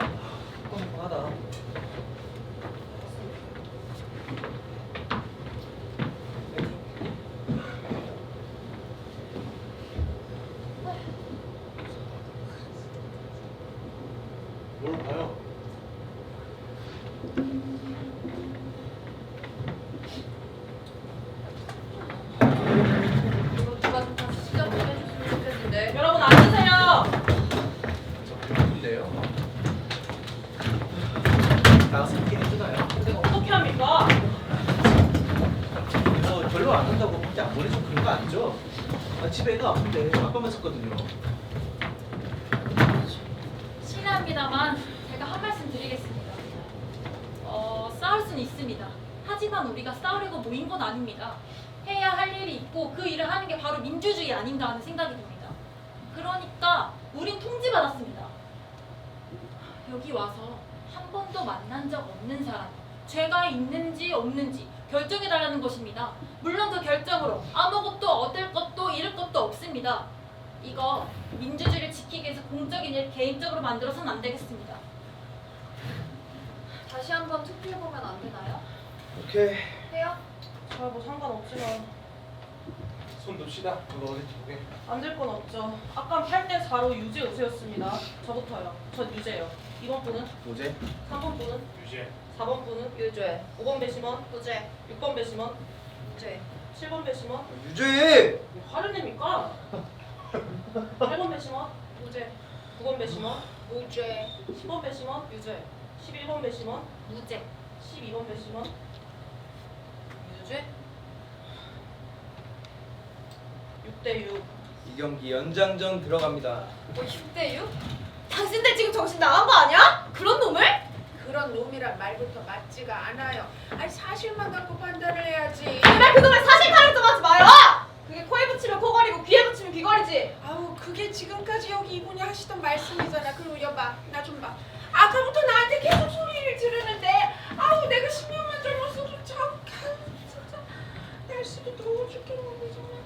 뻔뻔하다. 뭘 봐요? 이거 누가 좀 같이 시간 좀 해줬으면 좋겠는데. 여러분 앉으세요. 근데요? 나가서 이렇게 해주나요? 내가 어떻게 합니까? 뭐 별로 안 한다고 밖에 안 보내줘 그런 거 아니죠? 아, 집에 애가 아픈데 아빠만 샀거든요. 실례합니다만 제가 한 말씀 드리겠습니다. 싸울 수는 있습니다. 하지만 우리가 싸우려고 모인 건 아닙니다. 해야 할 일이 있고 그 일을 하는 게 바로 민주주의 아닌가 하는 생각이 듭니다. 그러니까 우린 통지받았습니다. 여기 와서 한 번도 만난 적 없는 사람, 죄가 있는지 없는지 결정해달라는 것입니다. 물론 그 결정으로 아무것도 얻을 것도 잃을 것도 없습니다. 이거 민주주의를 지키기 위해서 공적인 일 개인적으로 만들어서는 안 되겠습니다. 다시 한번 투표해보면 안 되나요? 오케이. 해요? 저야 뭐 상관없지만 손 놉시다. 그거 어디 보게. 안 될 건 없죠. 아까 8대 4로 유죄 우세였습니다. 저부터요. 전 유죄요. 2번 분은? 뭐지? 3번 분은? 유죄. 4번 분은? 유죄. 5번 배심원? 유죄. 6번 배심원? 유죄. 7번 배심원? 유죄! 왜 화를 냅니까? 8번 배심원? 무죄. 9번 배심원? 무죄. 10번 배심원? 유죄. 11번 배심원? 무죄. 12번 배심원? 유죄. 6대 6. 이 경기 연장전 들어갑니다. 뭐 6대 6? 당신들 지금 정신 나간 거 아니야? 그런 놈을? 그런 놈이란 말부터 맞지가 않아요. 아니 사실만 갖고 판단을 해야지. 제발 그놈의 사실 타령좀 하지 마요! 그게 코에 붙이면 코걸이고 귀에 붙이면 귀걸이지. 아우 그게 지금까지 여기 이분이 하시던 말씀이잖아. 그리고 여봐 나 좀 봐. 아까부터 나한테 계속 소리를 지르는데 아우 내가 10년만 젊었어도 참 진짜 날씨도 더워 죽겠는데 정말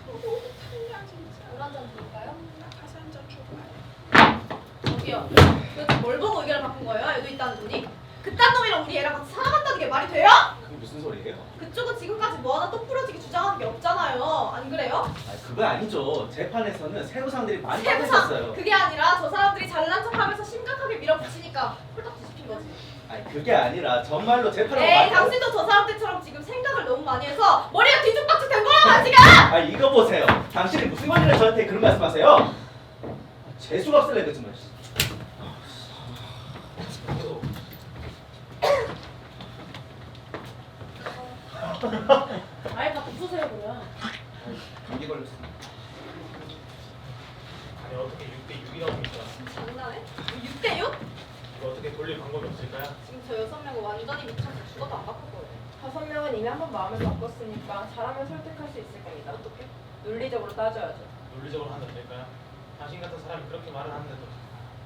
아우 너무 탔냐 진짜. 물 한 잔 드릴까요? 나 가서 한 잔 줘봐요. 저기요, 도대체 뭘 보고 의견을 바꾼 거예요? 여기 있다는 분이? 그딴 놈이랑 우리 애랑 같이 살아간다는 게 말이 돼요? 그게 무슨 소리예요? 그쪽은 지금까지 뭐 하나 똑부러지게 주장하는 게 없잖아요. 안 그래요? 아니, 그건 아니죠. 재판에서는 세무 상들이 많이 세부상! 받으셨어요. 그게 아니라 저 사람들이 잘난 척하면서 심각하게 밀어붙이니까 홀딱 뒤집힌 거지. 아니, 그게 아니라 정말로 재판을 에이, 당신도 저 사람들처럼 지금 생각을 너무 많이 해서 머리가 뒤죽박죽 된 거야, 지금! 아, 이거 보세요. 당신이 무슨 말이라 저한테 그런 말씀하세요? 재수가 없을래 그 정말. 아예 다 부수세요 그냥. 감기 걸렸어. 아니 어떻게 6대 6이라고 장난해? 6대 6? 이거 어떻게 돌릴 방법이 없을까요? 지금 저 6명은 완전히 미쳐서 죽어도 안 바꿀 거예요. 5명은 이미 한 번 마음을 바꿨으니까 잘하면 설득할 수 있을 겁니다. 어떻게? 논리적으로 따져야죠. 논리적으로 하면 안 될까요? 당신 같은 사람이 그렇게 말을 하는데도.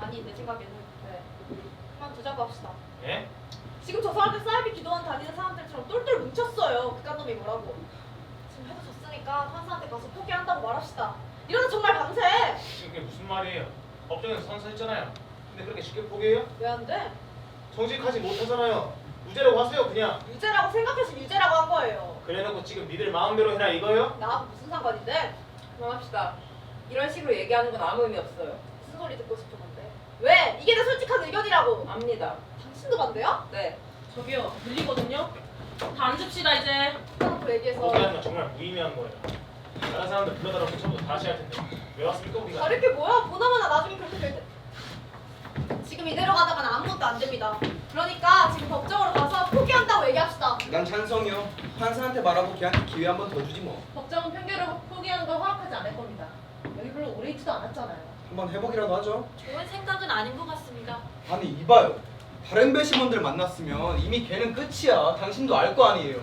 아니, 내 생각에는 그만두자고 합시다. 예? 지금 저 사람들 사이비 기도원 다니는 사람들처럼 똘똘 뭉쳤어요. 그깟 놈이 뭐라고. 지금 해도 졌으니까 판사한테 가서 포기한다고 말합시다. 이러다 정말 밤새. 지금 그게 무슨 말이에요? 법정에서 선서했잖아요. 근데 그렇게 쉽게 포기해요? 왜 안 돼? 정직하지 못하잖아요. 무죄라고 하세요 그냥. 유죄라고 생각해서 유죄라고 한 거예요. 그래놓고 지금 니들 마음대로 해라 이거요? 나하고 무슨 상관인데? 그만합시다. 이런 식으로 얘기하는 건 아무 의미 없어요. 무슨 소리 듣고 싶은 건데? 왜? 이게 내 솔직한 의견이라고. 압니다. 당신도 반대야? 네. 저기요 들리거든요. 다 앉읍시다 이제. 그 얘기해서 포기하는 건 정말 무의미한 거예요. 다른 사람들 불러다가 처음부터 다시 할 텐데 왜 왔습니까 우리가? 다를 게 뭐야? 보나마나 나중에 그렇게 될 때. 지금 이대로 가다가는 아무것도 안 됩니다. 그러니까 지금 법정으로 가서 포기한다고 얘기합시다. 난 찬성이요. 판사한테 말하고 걔한테 기회 한 번 더 주지 뭐. 법정은 판결을 포기하는 걸 허락하지 않을 겁니다. 여기 별로 오래 있지도 않았잖아요. 한번 해보기라도 하죠. 좋은 생각은 아닌 것 같습니다. 아니 이봐요. 다른 배심원들 만났으면 이미 걔는 끝이야. 당신도 알 거 아니에요.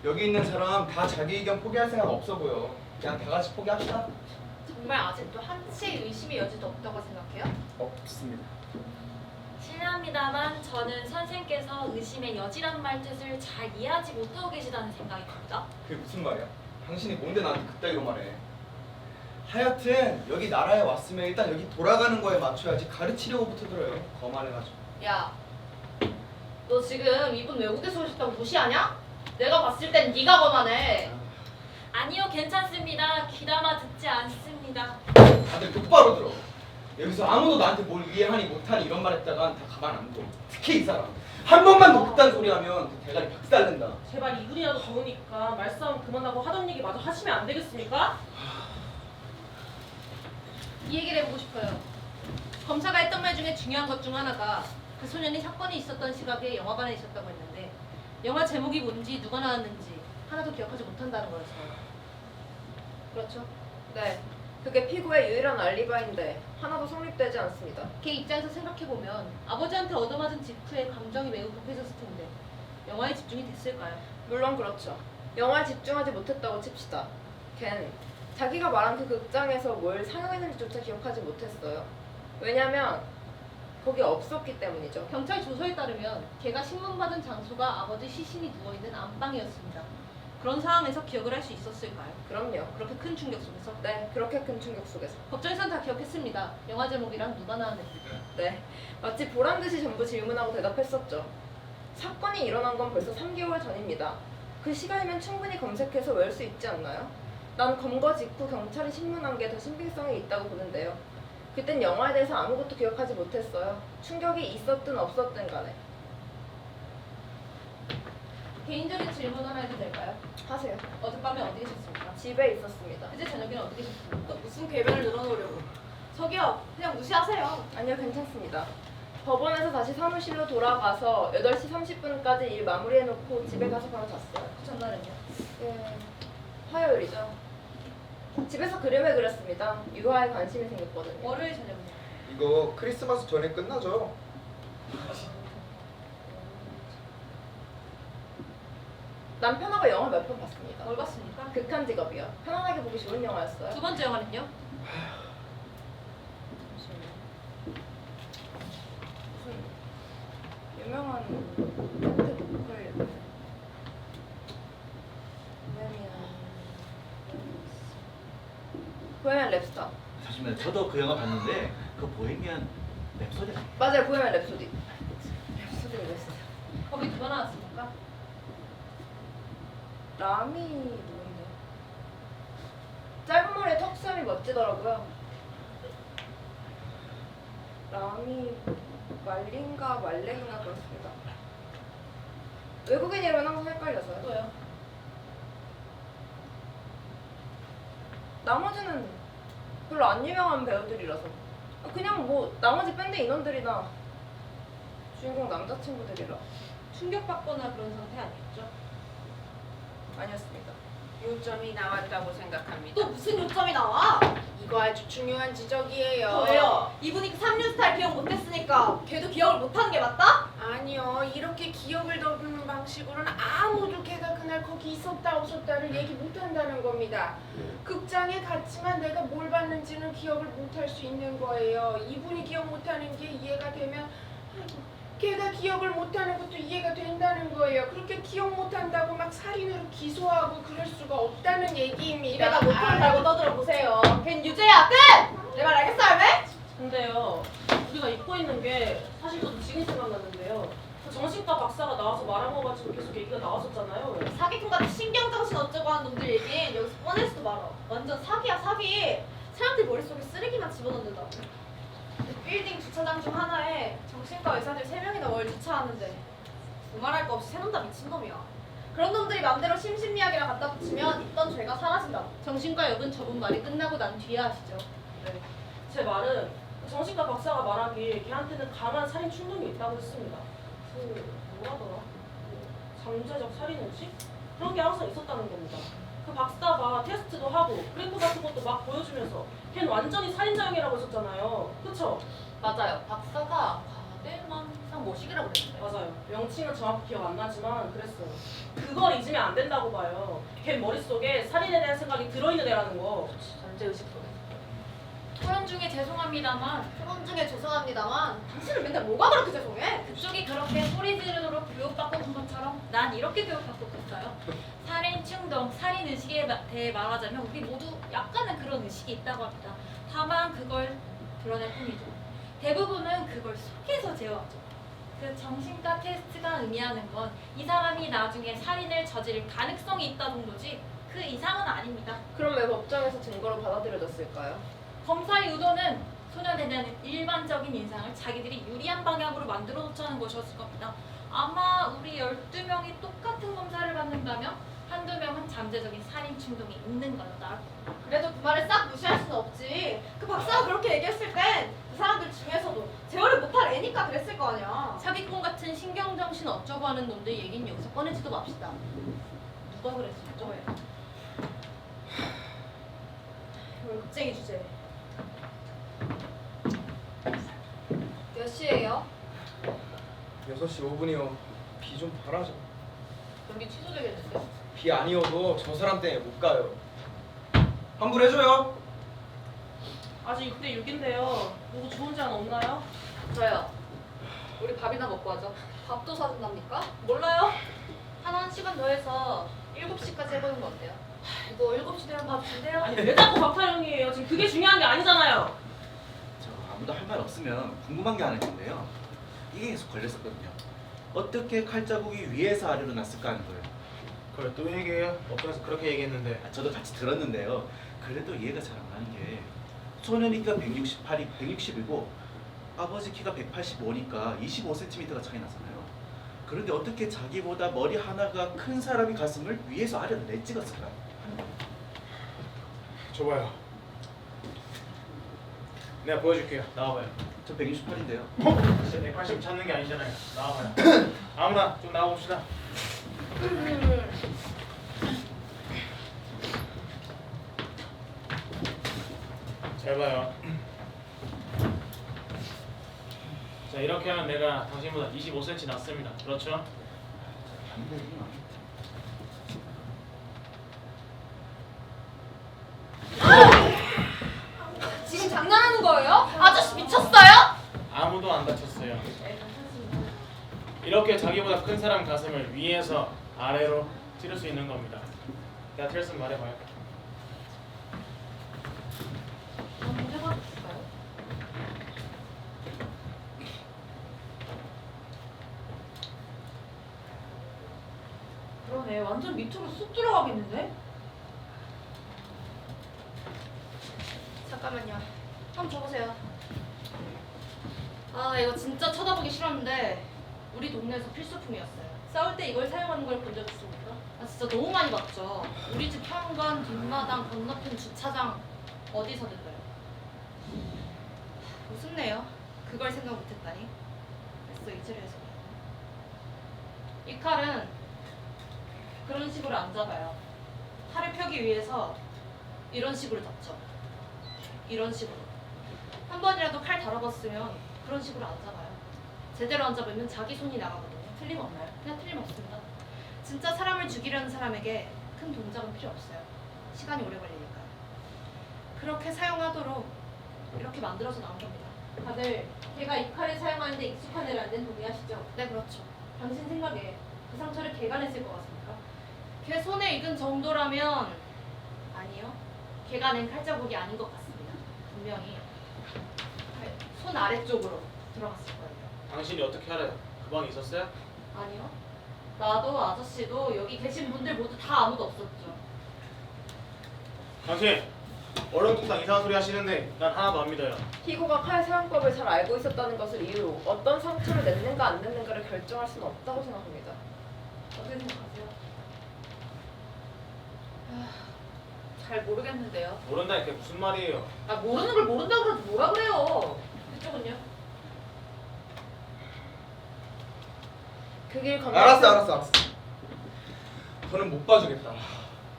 여기 있는 사람 다 자기 의견 포기할 생각 없어 보여. 그냥 다 같이 포기합시다. 정말 아직도 한치의 의심의 여지도 없다고 생각해요? 없습니다. 실례합니다만 저는 선생께서 의심의 여지란 말뜻을 잘 이해하지 못하고 계시다는 생각이 듭니다. 그게 무슨 말이야? 당신이 뭔데 나한테 그따위로 말해? 하여튼 여기 나라에 왔으면 일단 여기 돌아가는 거에 맞춰야지 가르치려고부터 들어요. 거만해가지고. 야, 너 지금 이분 외국에서 오셨다고 무시하냐? 내가 봤을 땐 네가 거만해. 아니요, 괜찮습니다. 귀담아 듣지 않습니다. 다들 똑바로 들어. 여기서 아무도 나한테 뭘 이해하니 못하니 이런 말 했다간 다 가만 안 둬. 특히 이 사람. 한 번만 더 그딴 소리 하면 그 대가리 박살낸다. 제발 이분이라도 더우니까 말싸움 그만하고 하던 얘기 마저 하시면 안 되겠습니까? 이 얘기를 해보고 싶어요. 검사가 했던 말 중에 중요한 것 중 하나가 그 소년이 사건이 있었던 시각에 영화관에 있었다고 했는데 영화 제목이 뭔지 누가 나왔는지 하나도 기억하지 못한다는 거였어요. 그렇죠? 네, 그게 피고의 유일한 알리바인데 하나도 성립되지 않습니다. 걔 입장에서 생각해보면 아버지한테 얻어맞은 직후에 감정이 매우 급해졌을 텐데 영화에 집중이 됐을까요? 물론 그렇죠. 영화에 집중하지 못했다고 칩시다. 걘 자기가 말한 그 극장에서 뭘 상영했는지조차 기억하지 못했어요. 왜냐면 거기 없었기 때문이죠. 경찰 조서에 따르면 걔가 신문받은 장소가 아버지 시신이 누워있는 안방이었습니다. 그런 상황에서 기억을 할 수 있었을까요? 그럼요. 그렇게 큰 충격 속에서? 네, 그렇게 큰 충격 속에서. 법정에선 다 기억했습니다. 영화 제목이랑 누가 나왔는지. 네, 마치 보란 듯이 전부 질문하고 대답했었죠. 사건이 일어난 건 벌써 3개월 전입니다. 그 시간이면 충분히 검색해서 외울 수 있지 않나요? 난 검거 직후 경찰이 신문한 게 더 신빙성이 있다고 보는데요. 그땐 영화에 대해서 아무것도 기억하지 못했어요. 충격이 있었든 없었든 간에. 개인적인 질문 하나 해도 될까요? 하세요. 어젯밤에 어디 계셨습니까? 집에 있었습니다. 그제 저녁에는 어디 계셨습니까? 또 무슨 궤변을 늘어놓으려고. 저기요, 그냥 무시하세요. 아니요, 괜찮습니다. 법원에서 다시 사무실로 돌아가서 8시 30분까지 일 마무리해놓고 집에 가서 바로 잤어요. 전날은요? 예, 화요일이죠. 집에서 그림을 그렸습니다. 유화에 관심이 생겼거든요. 월요일 저녁은요? 이거 크리스마스 전에 끝나죠? 남편하고 영화 몇 편 봤습니다. 뭘 봤습니까? 극한 직업이요. 편안하게 보기 좋은 영화였어요. 두 번째 영화는요? 무슨 유명한 밴드 보컬 보헤미안 랩스타. 잠시만요. 저도 그 영화 봤는데 그 보헤미안 랩소디 맞아요, 보헤미안 랩소디. 랩소디가 랩소디. 거기 누가 나왔습니까? 라미 누군데? 짧은 머리에 턱수염이 멋지더라고요. 라미 말린가 말렉인가 그렇습니다. 외국인 이름은 항상 헷갈려서요. 또요? 나머지는 별로 안 유명한 배우들이라서 그냥 뭐 나머지 밴드 인원들이나 주인공 남자친구들이라 충격받거나 그런 상태 아니었죠? 아니었습니다. 요점이 나왔다고 생각합니다. 또 무슨 요점이 나와? 이거 아주 중요한 지적이에요. 왜요? 이분이 그 3류 스타일 기억 못했으니까 걔도 기억을 못하는 게 맞다? 아니요, 이렇게 기억을 더듬는 방식으로는 아무도 걔가 그날 거기 있었다 없었다를 얘기 못한다는 겁니다. 극장에 갔지만 내가 뭘 봤는지는 기억을 못할 수 있는 거예요. 이분이 기억 못하는 게 이해가 되면 아이고, 걔가 기억을 못하는 것도 이해가 된다는 거예요. 그렇게 기억 못한다고 막 살인으로 기소하고 그럴 수가 없다는 얘기입니다. 입에다 노트를 달고 떠들어 보세요. 걘 유죄야. 끝! 내 말 알겠어, 할매? 근데요, 우리가 잊고 있는 게 사실 저도 지금 생각났는데요. 그 정신과 박사가 나와서 말한 거 가지고 계속 얘기가 나왔었잖아요. 사기꾼 같은 신경정신 어쩌고 하는 놈들 얘기 여기서 꺼낼 수도 말아. 완전 사기야, 사기. 사람들 머릿속에 쓰레기만 집어넣는다고. 빌딩 주차장 중 하나에 정신과 의사들 3명이나 월 주차하는데 두말할 거 없이 세 놈 다 미친놈이야. 그런 놈들이 맘대로 심신미약이랑 갖다 붙이면 있던 죄가 사라진다고. 정신과 역은 저분 말이 끝나고 난 뒤에 하시죠. 네. 제 말은 그 정신과 박사가 말하기에 걔한테는 강한 살인 충동이 있다고 했습니다. 그 뭐라더라? 잠재적 살인 의식? 그런 게 항상 있었다는 겁니다. 그 박사가 테스트도 하고 그래프 같은 것도 막 보여주면서 걔는 완전히 살인자형이라고 했었잖아요. 그쵸? 맞아요. 박사가 과대망상 모식이라고 그랬는데. 맞아요. 명칭은 정확히 기억 안 나지만 그랬어요. 그걸 잊으면 안 된다고 봐요. 걔 머릿속에 살인에 대한 생각이 들어있는 애라는 거. 잠재의식 속에. 토론 중에 죄송합니다만, 토론 중에 죄송합니다만, 당신은 맨날 뭐가 그렇게 죄송해? 그쪽이 그렇게 소리 지르도록 교육받고 온 것처럼 난 이렇게 교육받고 컸어요. 살인 충동, 살인 의식에 대해 말하자면 우리 모두 약간은 그런 의식이 있다고 합니다. 다만 그걸 드러낼 뿐이죠. 대부분은 그걸 속에서 제어하죠. 그 정신과 테스트가 의미하는 건 이 사람이 나중에 살인을 저지를 가능성이 있다 정도지 그 이상은 아닙니다. 그럼 왜 법정에서 증거로 받아들여졌을까요? 검사의 의도는 소년에 대한 일반적인 인상을 자기들이 유리한 방향으로 만들어 놓자는 것이었을 겁니다. 아마 우리 12명이 똑같은 검사를 받는다면 한두 명은 잠재적인 살인 충동이 있는 걸로 나올 거예요. 그래도 그 말을 싹 무시할 수는 없지. 그 박사가 그렇게 얘기했을 땐 그 사람들 중에서도 제어를 못할 애니까 그랬을 거 아니야. 사기꾼 같은 신경정신 어쩌고 하는 놈들 얘기는 여기서 꺼내지도 맙시다. 누가 그랬을까? 월급쟁이 주제. 몇 시예요? 6시 5분이요. 비 좀 바라죠. 연기 취소되겠는데? 비 아니어도 저 사람 때문에 못 가요. 환불해줘요. 아직 6대 6인데요. 누구 좋은 제안 없나요? 저요. 우리 밥이나 먹고 하죠. 밥도 사준답니까? 몰라요? 한 시간 더 해서 7시까지 해보는 거 어때요? 이거 7시 되면 밥 준대요? 아니 왜 자꾸 박타령이에요? 지금 그게 중요한 게 아니잖아요. 저 아무도 할 말 없으면 궁금한 게 하나 있는데요. 이게 계속 걸렸었거든요. 어떻게 칼자국이 위에서 아래로 났을까 하는 거예요. 그걸 또 얘기해요? 업장에서 그렇게 얘기했는데. 저도 같이 들었는데요. 그래도 이해가 잘 안 가는 게 소년이 키가 160이고 아버지 키가 185니까 25cm가 차이 나잖아요. 그런데 어떻게 자기보다 머리 하나가 큰 사람이 가슴을 위에서 아래로 내찍었을까? 줘봐요. 내가 보여줄게요. 나와봐요. 저 168인데요. 진짜 180 찾는 게 아니잖아요. 나와봐요. 아무나 좀 나와봅시다. 잘 봐요. 자, 이렇게 하면 내가 당신보다 25cm 낮습니다. 그렇죠? 이렇게 자기보다 큰 사람 가슴을 위에서 아래로 찌를 수 있는 겁니다. 내가 틀렸으면 말해봐요. 한번 해봐줄까요? 그러네. 완전 밑으로 쑥 들어가겠는데? 잠깐만요. 한번 줘보세요. 아 이거 진짜 쳐다보기 싫었는데 우리 동네에서 필수품이었어요. 싸울 때 이걸 사용하는 걸 본 적 있습니까? 아 진짜 너무 많이 봤죠. 우리 집 현관, 뒷마당, 건너편 주차장 어디서든가요. 웃음네요. 그걸 생각 못했다니. 됐어 이제를 해서. 이 칼은 그런 식으로 안 잡아요. 칼을 펴기 위해서 이런 식으로 잡죠. 이런 식으로. 한 번이라도 칼 다뤄봤으면 그런 식으로 안 잡아요. 제대로 안 잡으면 자기 손이 나가거든요. 틀림없나요? 그냥 틀림없습니다. 진짜 사람을 죽이려는 사람에게 큰 동작은 필요 없어요. 시간이 오래 걸리니까. 그렇게 사용하도록 이렇게 만들어서 나온 겁니다. 다들 걔가 이 칼을 사용하는데 익숙한 애라는 데는 동의하시죠? 네, 그렇죠. 당신 생각에 그 상처를 걔가 냈을 것 같습니까? 걔 손에 익은 정도라면 아니요. 걔가 낸 칼자국이 아닌 것 같습니다. 분명히 손 아래쪽으로 들어갔을 거예요. 당신이 어떻게 알아요? 그 방에 있었어요? 아니요. 나도 아저씨도 여기 계신 분들 모두 다 아무도 없었죠. 당신 얼렁뚱땅 이상한 소리 하시는데 난 하나도 안 믿어요. 희고가 칼 사용법을 잘 알고 있었다는 것을 이유로 어떤 상처를 냈는가 안 냈는가를 결정할 수는 없다고 생각합니다. 어떻게 생각하세요? 잘 모르겠는데요. 모른다니까 그게 무슨 말이에요? 아 모르는 걸 모른다고 그러지 뭐라 그래요. 그쪽은요? 그 길 건너. 알았어. 저는 못 봐주겠다.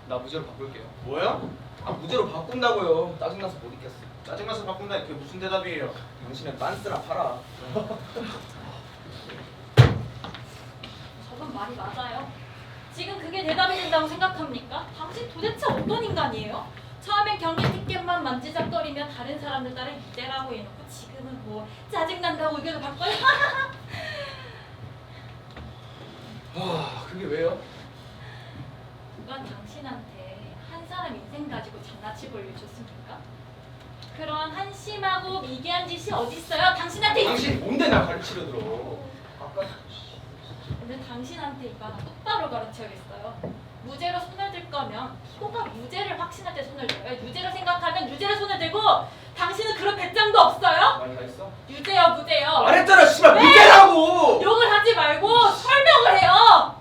나 무죄로 바꿀게요. 뭐야? 아 무죄로 바꾼다고요. 짜증나서 못 있겠어. 짜증나서 바꾼다니 그게 무슨 대답이에요? 당신은 빤스나 팔아. 저건 말이 맞아요. 지금 그게 대답이 된다고 생각합니까? 당신 도대체 어떤 인간이에요? 처음엔 경리 티켓만 만지작거리며 다른 사람들 따라 유죄라고 해놓고 지금은 뭐 짜증난다고 의견을 바꿔요? 그게 왜요? 누가 당신한테 한 사람 인생 가지고 장난칠 일 줬습니까? 그런 한심하고 미개한 짓이 어딨어요? 당신한테 당신 뭔데 나 가르치려 들어? 아까 근데 당신한테 이거 하나 똑바로 가르쳐야겠어요. 무죄로 손을 들 거면 희고가 유죄를 확신할 때 손을 들어요. 유죄로 생각하면 유죄로 손을 들고 당신은 그런 배짱도 없어요? 말 다 했어? 유죄요 무죄요. 말했잖아 씨발 왜? 무죄라고! 욕을 하지 말고 설명을 해요.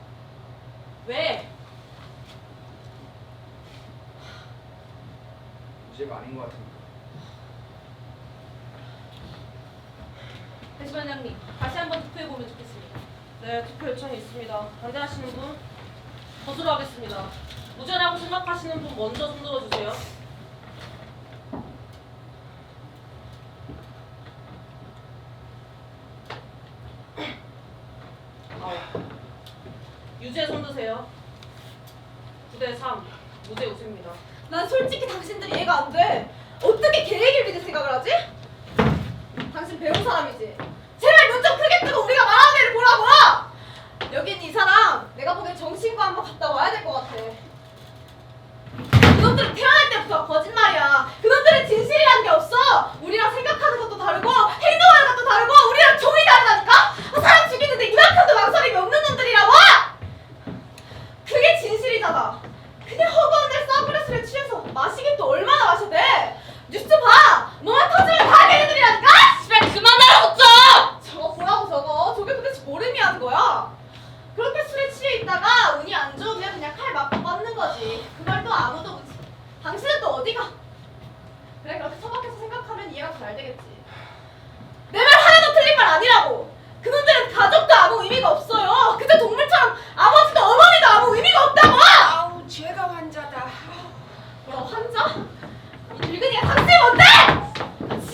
왜? 무죄가 아닌 것 같은데. 대시반장님 다시 한번 투표해보면 좋겠습니다. 네, 투표 요청이 있습니다. 반대하시는 분? 거부로 하겠습니다. 무죄라고 생각하시는 분 먼저 손 들어주세요. 유죄 손 드세요. 9대3 무죄 우세입니다. 난 솔직히 당신들이 이해가 안 돼. 어떻게 걔 얘기를 믿을 생각을 하지? 당신 배운 사람이지. 제발 눈 좀 크게 뜨고 우리가 말하는 애를 보라고! 여긴 이 사람 내가 보기엔 정신과 한번 갔다 와야 될 것 같아. 그놈들은 태어날 때부터 거짓말이야. 그놈들은 진실이라는 게 없어. 우리랑 생각하는 것도 다르고 행동하는 것도 다르고 우리랑 종이 다르다니까? 사람 죽이는데 이만큼도 망설임이 없는 놈들이라고! 그게 진실이잖아. 그냥 허구한 날 싸브레스를 취해서 마시긴 또 얼마나 마셔야 돼? 뉴스 봐! 뭐만 터지면 다 걔네들이라니까? 씨발 그만하라고 좀! 저거 보라고 저게 도대체 뭘 의미하는 거야? 그렇게 술에 취해 있다가 운이 안 좋으면 그냥 칼 맞고 뻗는 거지. 그 말도 아무도 묻지. 당신은 또 어디가? 그래 그렇게 처박혀서 생각하면 이해가 더 잘 되겠지. 내 말 하나도 틀린 말 아니라고! 그놈들은 가족도 아무 의미가 없어요. 그저 동물처럼 아버지도 어머니도 아무 의미가 없다고! 아우 죄가 환자다. 뭐야 환자? 이 늙은이가 당신이 뭔데?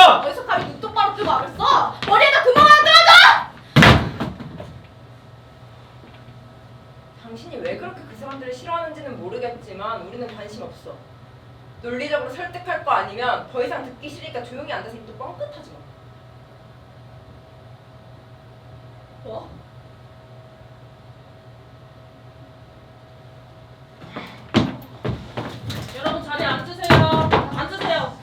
어디서 감히 눈 똑바로 뜨고 말을 써? 머리에다 구멍 안 뚫어줘! 당신이 왜 그렇게 그 사람들을 싫어하는지는 모르겠지만 우리는 관심 없어. 논리적으로 설득할 거 아니면 더 이상 듣기 싫으니까 조용히 앉아서 입도 뻥끗하지 마. 뭐? 여러분 자리에 앉으세요. 앉으세요.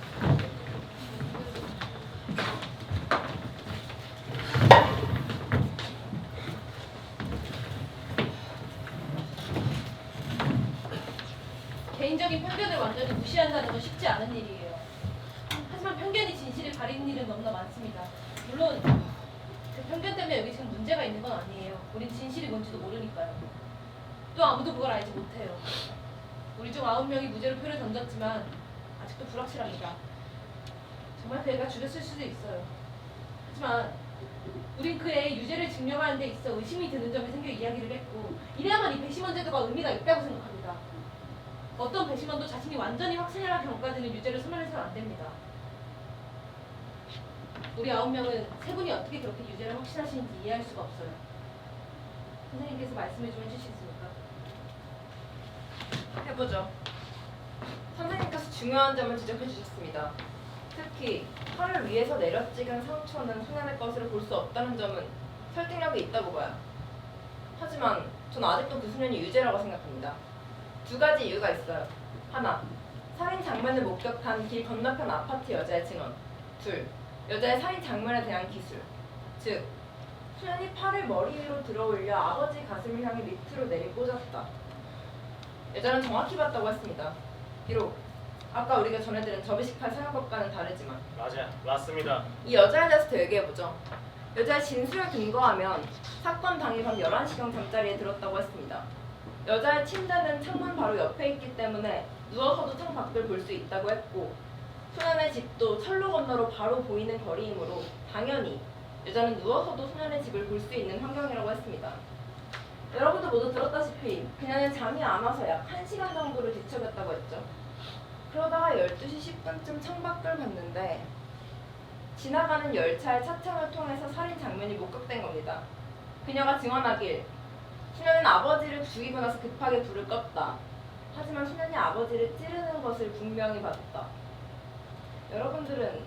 개인적인 편견을 완전히 무시한다는 건 쉽지 않은 일이에요. 하지만 편견이 진실을 가리는 일은 너무나 많습니다. 물론 그 편견 때문에 여기 지금 문제가 있는 건 아니에요. 우린 진실이 뭔지도 모르니까요. 또 아무도 그걸 알지 못해요. 우리 중 9명이 무죄로 표를 던졌지만 아직도 불확실합니다. 정말 그 애가 죽였을 수도 있어요. 하지만 우린 그 애의 유죄를 증명하는 데 있어 의심이 드는 점이 생겨 이야기를 했고 이래야만 이 배심원 제도가 의미가 있다고 생각합니다. 어떤 배심원도 자신이 완전히 확신이라 경까지는 유죄를 소멸해서는 안 됩니다. 우리 9명은 세 분이 어떻게 그렇게 유죄를 확신하시는지 이해할 수가 없어요. 선생님께서 말씀을 좀 해주시겠습니까? 해보죠. 선생님께서 중요한 점을 지적해 주셨습니다. 특히 팔을 위에서 내려 찍은 상처는 소년의 것으로 볼 수 없다는 점은 설득력이 있다고 봐요. 하지만 전 아직도 그 소년이 유죄라고 생각합니다. 두 가지 이유가 있어요. 하나, 살인 장면을 목격한 길 건너편 아파트 여자의 증언. 둘, 여자의 살인 장면에 대한 기술. 즉, 소년이 팔을 머리 위로 들어 올려 아버지 가슴을 향해 밑으로 내리 꽂았다. 여자는 정확히 봤다고 했습니다. 비록 아까 우리가 전해들은 접이식팔 사용법과는 다르지만 맞습니다. 이 여자에 대해서 더 얘기해보죠. 여자의 진술을 근거하면 사건 당일 밤 11시경 잠자리에 들었다고 했습니다. 여자의 침대는 창문 바로 옆에 있기 때문에 누워서도 창 밖을 볼 수 있다고 했고 소년의 집도 철로 건너로 바로 보이는 거리이므로 당연히 여자는 누워서도 소년의 집을 볼 수 있는 환경이라고 했습니다. 여러분도 모두 들었다시피 그녀는 잠이 안 와서 약 1시간 정도를 뒤척였다고 했죠. 그러다가 12시 10분쯤 창밖을 봤는데 지나가는 열차의 차창을 통해서 살인 장면이 목격된 겁니다. 그녀가 증언하길 소년은 아버지를 죽이고 나서 급하게 불을 껐다. 하지만 소년이 아버지를 찌르는 것을 분명히 봤다. 여러분들은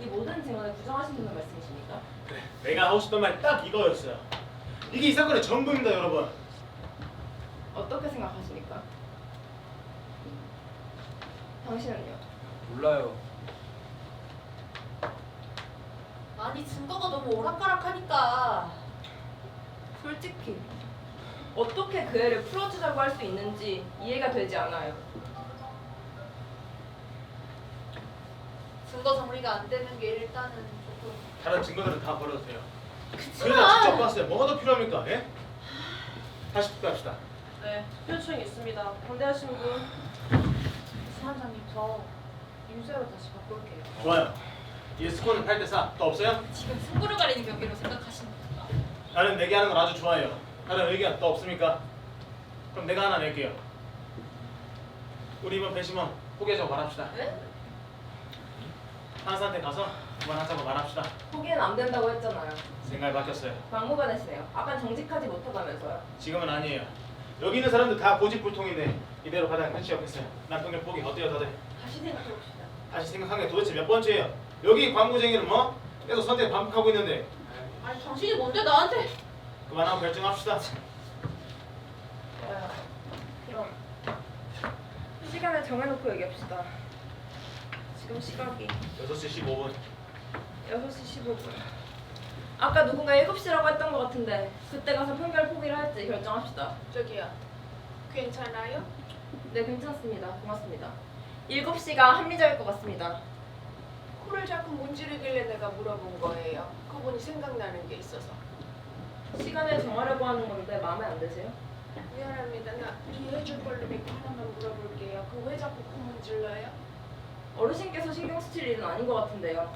이 모든 증언을 부정하신다는 말씀이십니까? 그래, 내가 하고 싶던 말이 딱 이거였어요. 이게 이 사건의 전부입니다, 여러분. 어떻게 생각하십니까? 당신은요? 몰라요. 아니 증거가 너무 오락가락하니까. 솔직히 어떻게 그 애를 풀어주자고 할 수 있는지 이해가 되지 않아요. 증거 정리가 안 되는 게 일단은 조금. 다른 증거들은 다 버려도 돼요. 그냥 직접 봤어요. 뭐가 더 필요합니까? 예? 다시 투표합시다. 네, 투표 요청이 있습니다. 반대하시는 분? 수반장님 저 유죄로 다시 바꿀게요. 좋아요. 이 스코어는 8대4. 또 없어요? 지금 승부를 가리는 경기로 생각하시는 겁니다. 나는 내기하는 걸 아주 좋아해요. 다른 의견 또 없습니까? 그럼 내가 하나 낼게요. 우리 이번 배심원 포기하자고 말합시다. 네? 판사한테 가서 그만하자고 말합시다. 포기는 안 된다고 했잖아요. 생각이 바뀌었어요. 막무가내시네요. 아까 정직하지 못하다면서요. 지금은 아니에요. 여기 있는 사람들 다 고집불통인데 이대로 가다가 끝이 없겠어요. 난 평균 포기 어때요 다들? 다시 생각해봅시다. 다시 생각한 게 도대체 몇 번째예요? 여기 광고쟁이는 뭐? 계속 선택 반복하고 있는데 아니 당신이 뭔데 나한테? 그만하고 결정합시다. 그럼 시간을 정해놓고 얘기합시다. 지금 시각이 6시 15분. 6시 15분. 아까 누군가 7시라고 했던 것 같은데 그때 가서 판결 포기를 할지 결정합시다. 저기요. 괜찮아요? 네, 괜찮습니다. 고맙습니다. 7시가 합리적일 것 같습니다. 코를 자꾸 문지르길래 내가 물어본 거예요. 그분이 생각나는 게 있어서. 시간을 정하려고 하는 건데 마음에 안 드세요? 미안합니다. 나 이해해줄 걸로 믿고 하나만 물어볼게요. 그 왜 자꾸 코 문질러요? 어르신께서 신경 쓰실 일은 아닌 것 같은데요.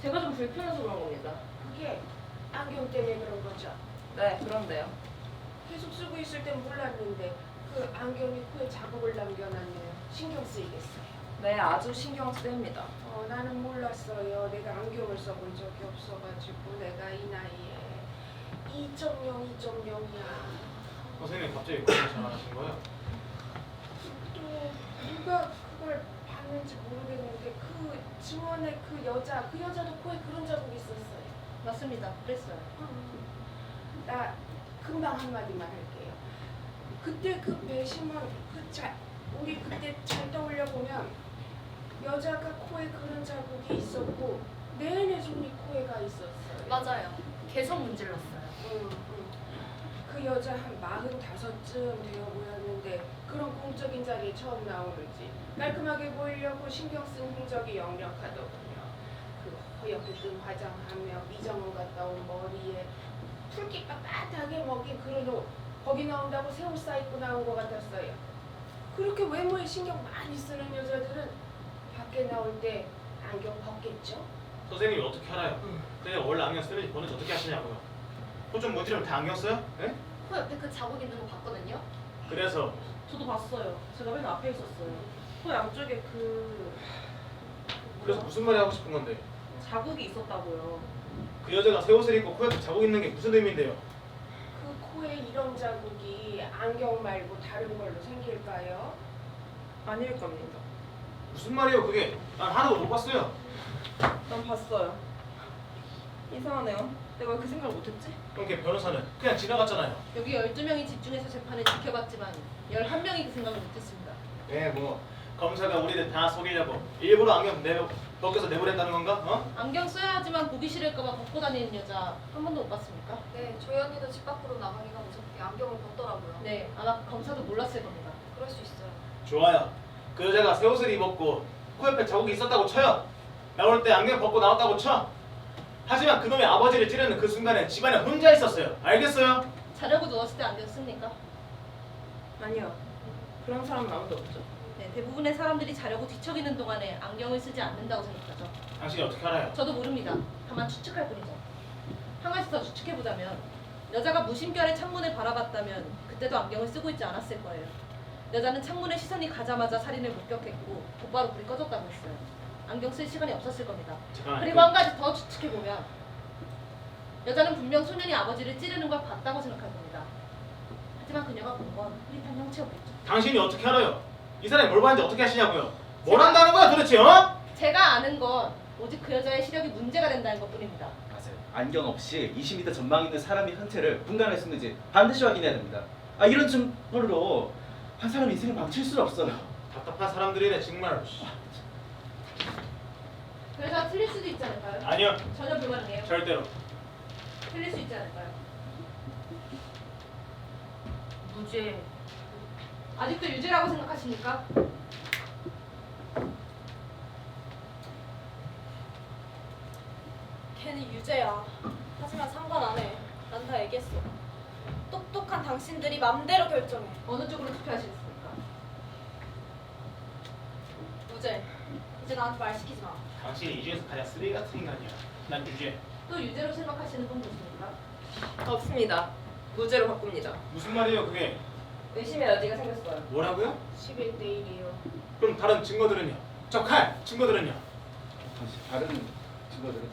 제가 좀 불편해서 그런 겁니다. 그게 안경 때문에 그런 거죠. 네, 그런데요. 계속 쓰고 있을 땐 몰랐는데 그 안경이 코에 자국을 남겨놨네요. 신경 쓰이겠어요. 네, 아주 신경 쓰입니다. 나는 몰랐어요. 내가 안경을 써본 적이 없어가지고 내가 이 나이에 2.0이야. 선생님 갑자기 그렇게 전화하신 거예요? 또 누가 그걸 봤는지 모르겠는데 그 증언의 그 여자도 코에 그런 자국이 있었어요. 맞습니다. 그랬어요. 나 금방 한마디만 할게요. 그때 그 배심원 우리 그때 잘 떠올려 보면 여자가 코에 그런 자국이 있었고 내내 손이 코에 가 있었어요. 맞아요. 계속 문질렀어요. 그 여자 한 45쯤 되어 보였는데 그런 공적인 자리에 처음 나오는지 깔끔하게 보이려고 신경 쓴 흔적이 역력하더군요. 그 허옇게 뜬 화장하며 미정원 갔다 온 머리에 풀기 빳빳하게 먹인 그런 옷 거기 나온다고 새 옷 사입고 나온 것 같았어요. 그렇게 외모에 신경 많이 쓰는 여자들은 밖에 나올 때 안경 벗겠죠? 선생님이 어떻게 알아요? 그냥 원래 안경 쓰는지 보는지 어떻게 하시냐고요? 코 좀 문지르면 다 안경 써요? 예? 코 옆에 그 자국 있는 거 봤거든요. 그래서 저도 봤어요. 제가 맨 앞에 있었어요. 코 양쪽에 그래서 무슨 말이 하고 싶은 건데? 자국이 있었다고요. 그 여자가 새 옷을 입고 코에 자국 있는 게 무슨 의미인데요? 그 코에 이런 자국이 안경 말고 다른 걸로 생길까요? 아닐 겁니다. 무슨 말이에요 그게? 난 하나도 못 봤어요. 난 봤어요. 이상하네요. 내가 왜 그 생각을 못했지? 그럼 걔 변호사는 그냥 지나갔잖아요. 여기 12명이 집중해서 재판을 지켜봤지만 11명이 그 생각을 못했습니다. 네, 뭐 검사가 우리들 다 속이려고 일부러 안경 벗겨서 내보냈다는 건가? 어? 안경 써야 하지만 보기 싫을까봐 벗고 다니는 여자 한 번도 못 봤습니까? 네, 저희 언니도 집 밖으로 나가기가 무섭게 안경을 벗더라고요. 네, 아마 검사도 몰랐을 겁니다. 그럴 수 있어요. 좋아요. 그 여자가 새 옷을 입었고 코 옆에 자국이 있었다고 쳐요. 나올 때 안경 벗고 나왔다고 쳐. 하지만 그놈의 아버지를 찌르는 그 순간에 집안에 혼자 있었어요. 알겠어요? 자려고 누웠을 때 안경 씁니까? 아니요. 그런 사람은 아무도 없죠. 네, 대부분의 사람들이 자려고 뒤척이는 동안에 안경을 쓰지 않는다고 생각하죠. 당신이 어떻게 알아요? 저도 모릅니다. 다만 추측할 뿐이죠. 한 가지 더 추측해보자면 여자가 무심결에 창문을 바라봤다면 그때도 안경을 쓰고 있지 않았을 거예요. 여자는 창문에 시선이 가자마자 살인을 목격했고 곧바로 불이 꺼졌다고 했어요. 안경 쓸 시간이 없었을 겁니다. 잠깐만, 그리고 한 가지 더 추측해보면 여자는 분명 소년이 아버지를 찌르는 걸 봤다고 생각할 겁니다. 하지만 그녀가 본 건 흐릿한 형체였겠죠. 당신이 어떻게 알아요? 이 사람이 뭘 봤는지 어떻게 아시냐고요? 뭘 한다는 거야 도대체? 어? 제가 아는 건 오직 그 여자의 시력이 문제가 된다는 것뿐입니다. 맞아요. 안경 없이 20m 전망 있는 사람의 형체를 분간할 수 있는지 반드시 확인해야 됩니다. 이런 증거로 한 사람 인생을 망칠 수는 없어요. 답답한 사람들이네 정말. 그래서 틀릴 수도 있지 않을까요? 아니요. 전혀 불가능해요. 절대로. 틀릴 수 있지 않을까요? 무죄. 아직도 유죄라고 생각하십니까? 걔는 유죄야. 하지만 상관 안 해. 난 다 얘기했어. 똑똑한 당신들이 맘대로 결정해. 어느 쪽으로 투표하시겠습니까? 무죄. 이제 나한테 말 시키지 마. 당신이 이 중에서 가장 쓰레기 같은 인간이야. 난 유죄. 또 유죄로 생각하시는 분 계십니까? 없습니다. 무죄로 바꿉니다. 무슨 말이에요 그게? 의심의 여지가 생겼어요. 뭐라고요? 11대 1이요. 그럼 다른 증거들은요? 저 칼 증거들은요? 당신 다른 증거들은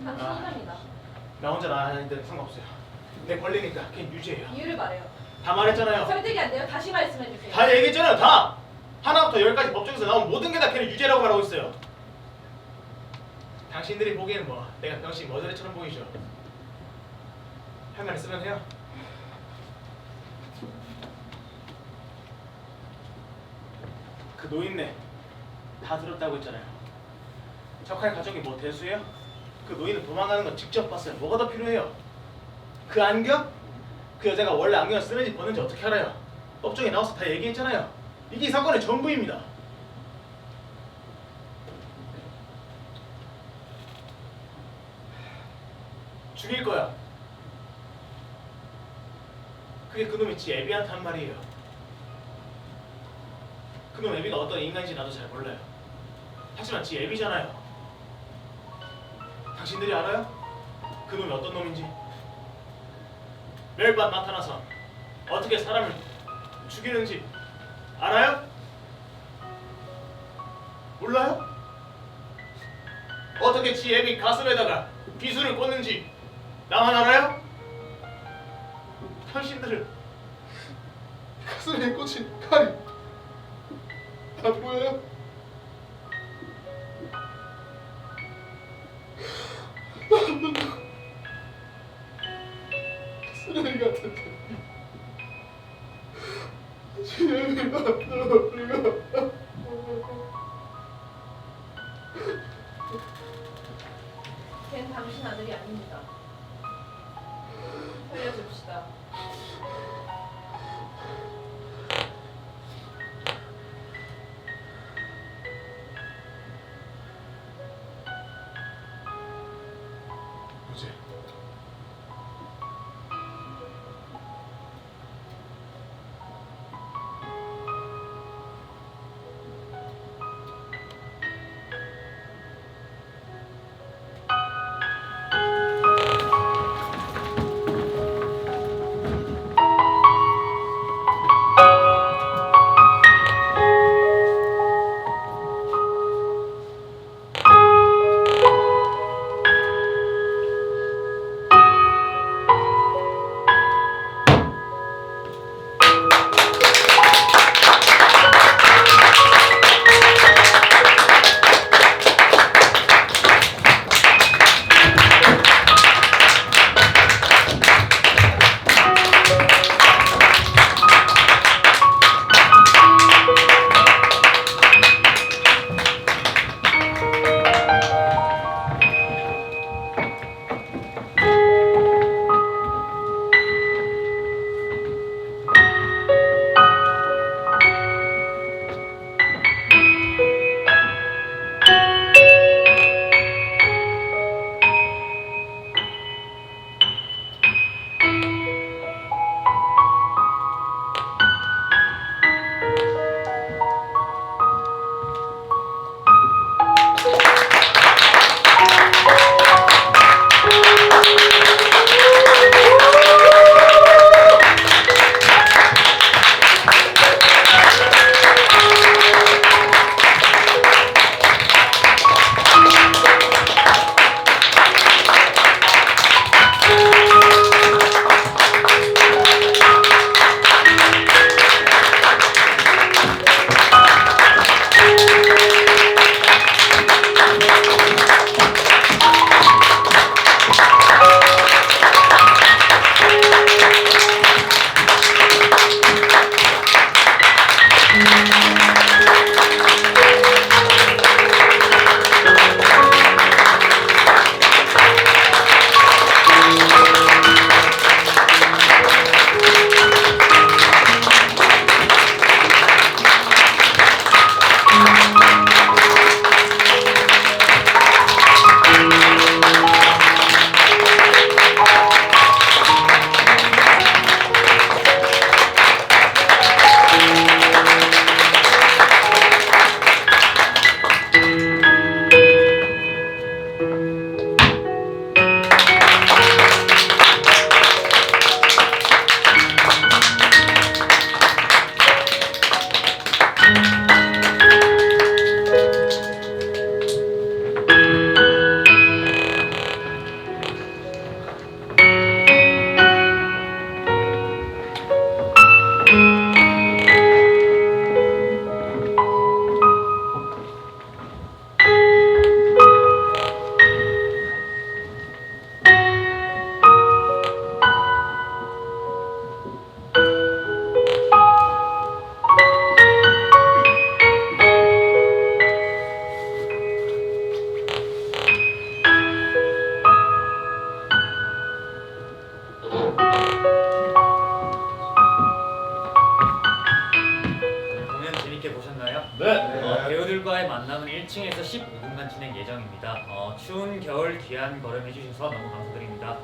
다 당신 혼자입니다. 나 혼자 나왔는데 상관없어요. 내 권리니까 걔 유죄예요. 이유를 말해요. 다 말했잖아요. 설득이 안 돼요. 다시 말씀해 주세요. 다 얘기했잖아요. 다. 하나부터 열까지 법정에서 나온 모든 게 다 걔를 유죄라고 말하고 있어요. 당신들이 보기에는 뭐 내가 병신 머저리처럼 보이죠. 할 말 있으면 해요. 그 노인네 다 들었다고 했잖아요. 척할 가족이 뭐 대수예요? 그 노인은 도망가는 건 직접 봤어요. 뭐가 더 필요해요? 그 안경? 그 여자가 원래 안경을 쓰는지 벗는지 어떻게 알아요? 법정에 나와서 다 얘기했잖아요. 이게 이 사건의 전부입니다. 죽일 거야. 그게 그놈이 지 애비한테 한 말이에요. 그놈 애비가 어떤 인간인지 나도 잘 몰라요. 하지만 지 애비잖아요. 당신들이 알아요? 그놈이 어떤 놈인지? 매일 밤 나타나서 어떻게 사람을 죽이는지 알아요? 몰라요? 어떻게 지 애비 가슴에다가 비수를 꽂는지 나만 알아요? 당신들은 가슴에 꽂힌 칼이 다 보여요? 쓰레기 같은데 지혜미가 우리가 걘 당신 아들이 아닙니다. 살려줍시다. 유재. 배우들과의 만남은 1층에서 15분간 진행 예정입니다. 추운 겨울 귀한 걸음 해주셔서 너무 감사드립니다.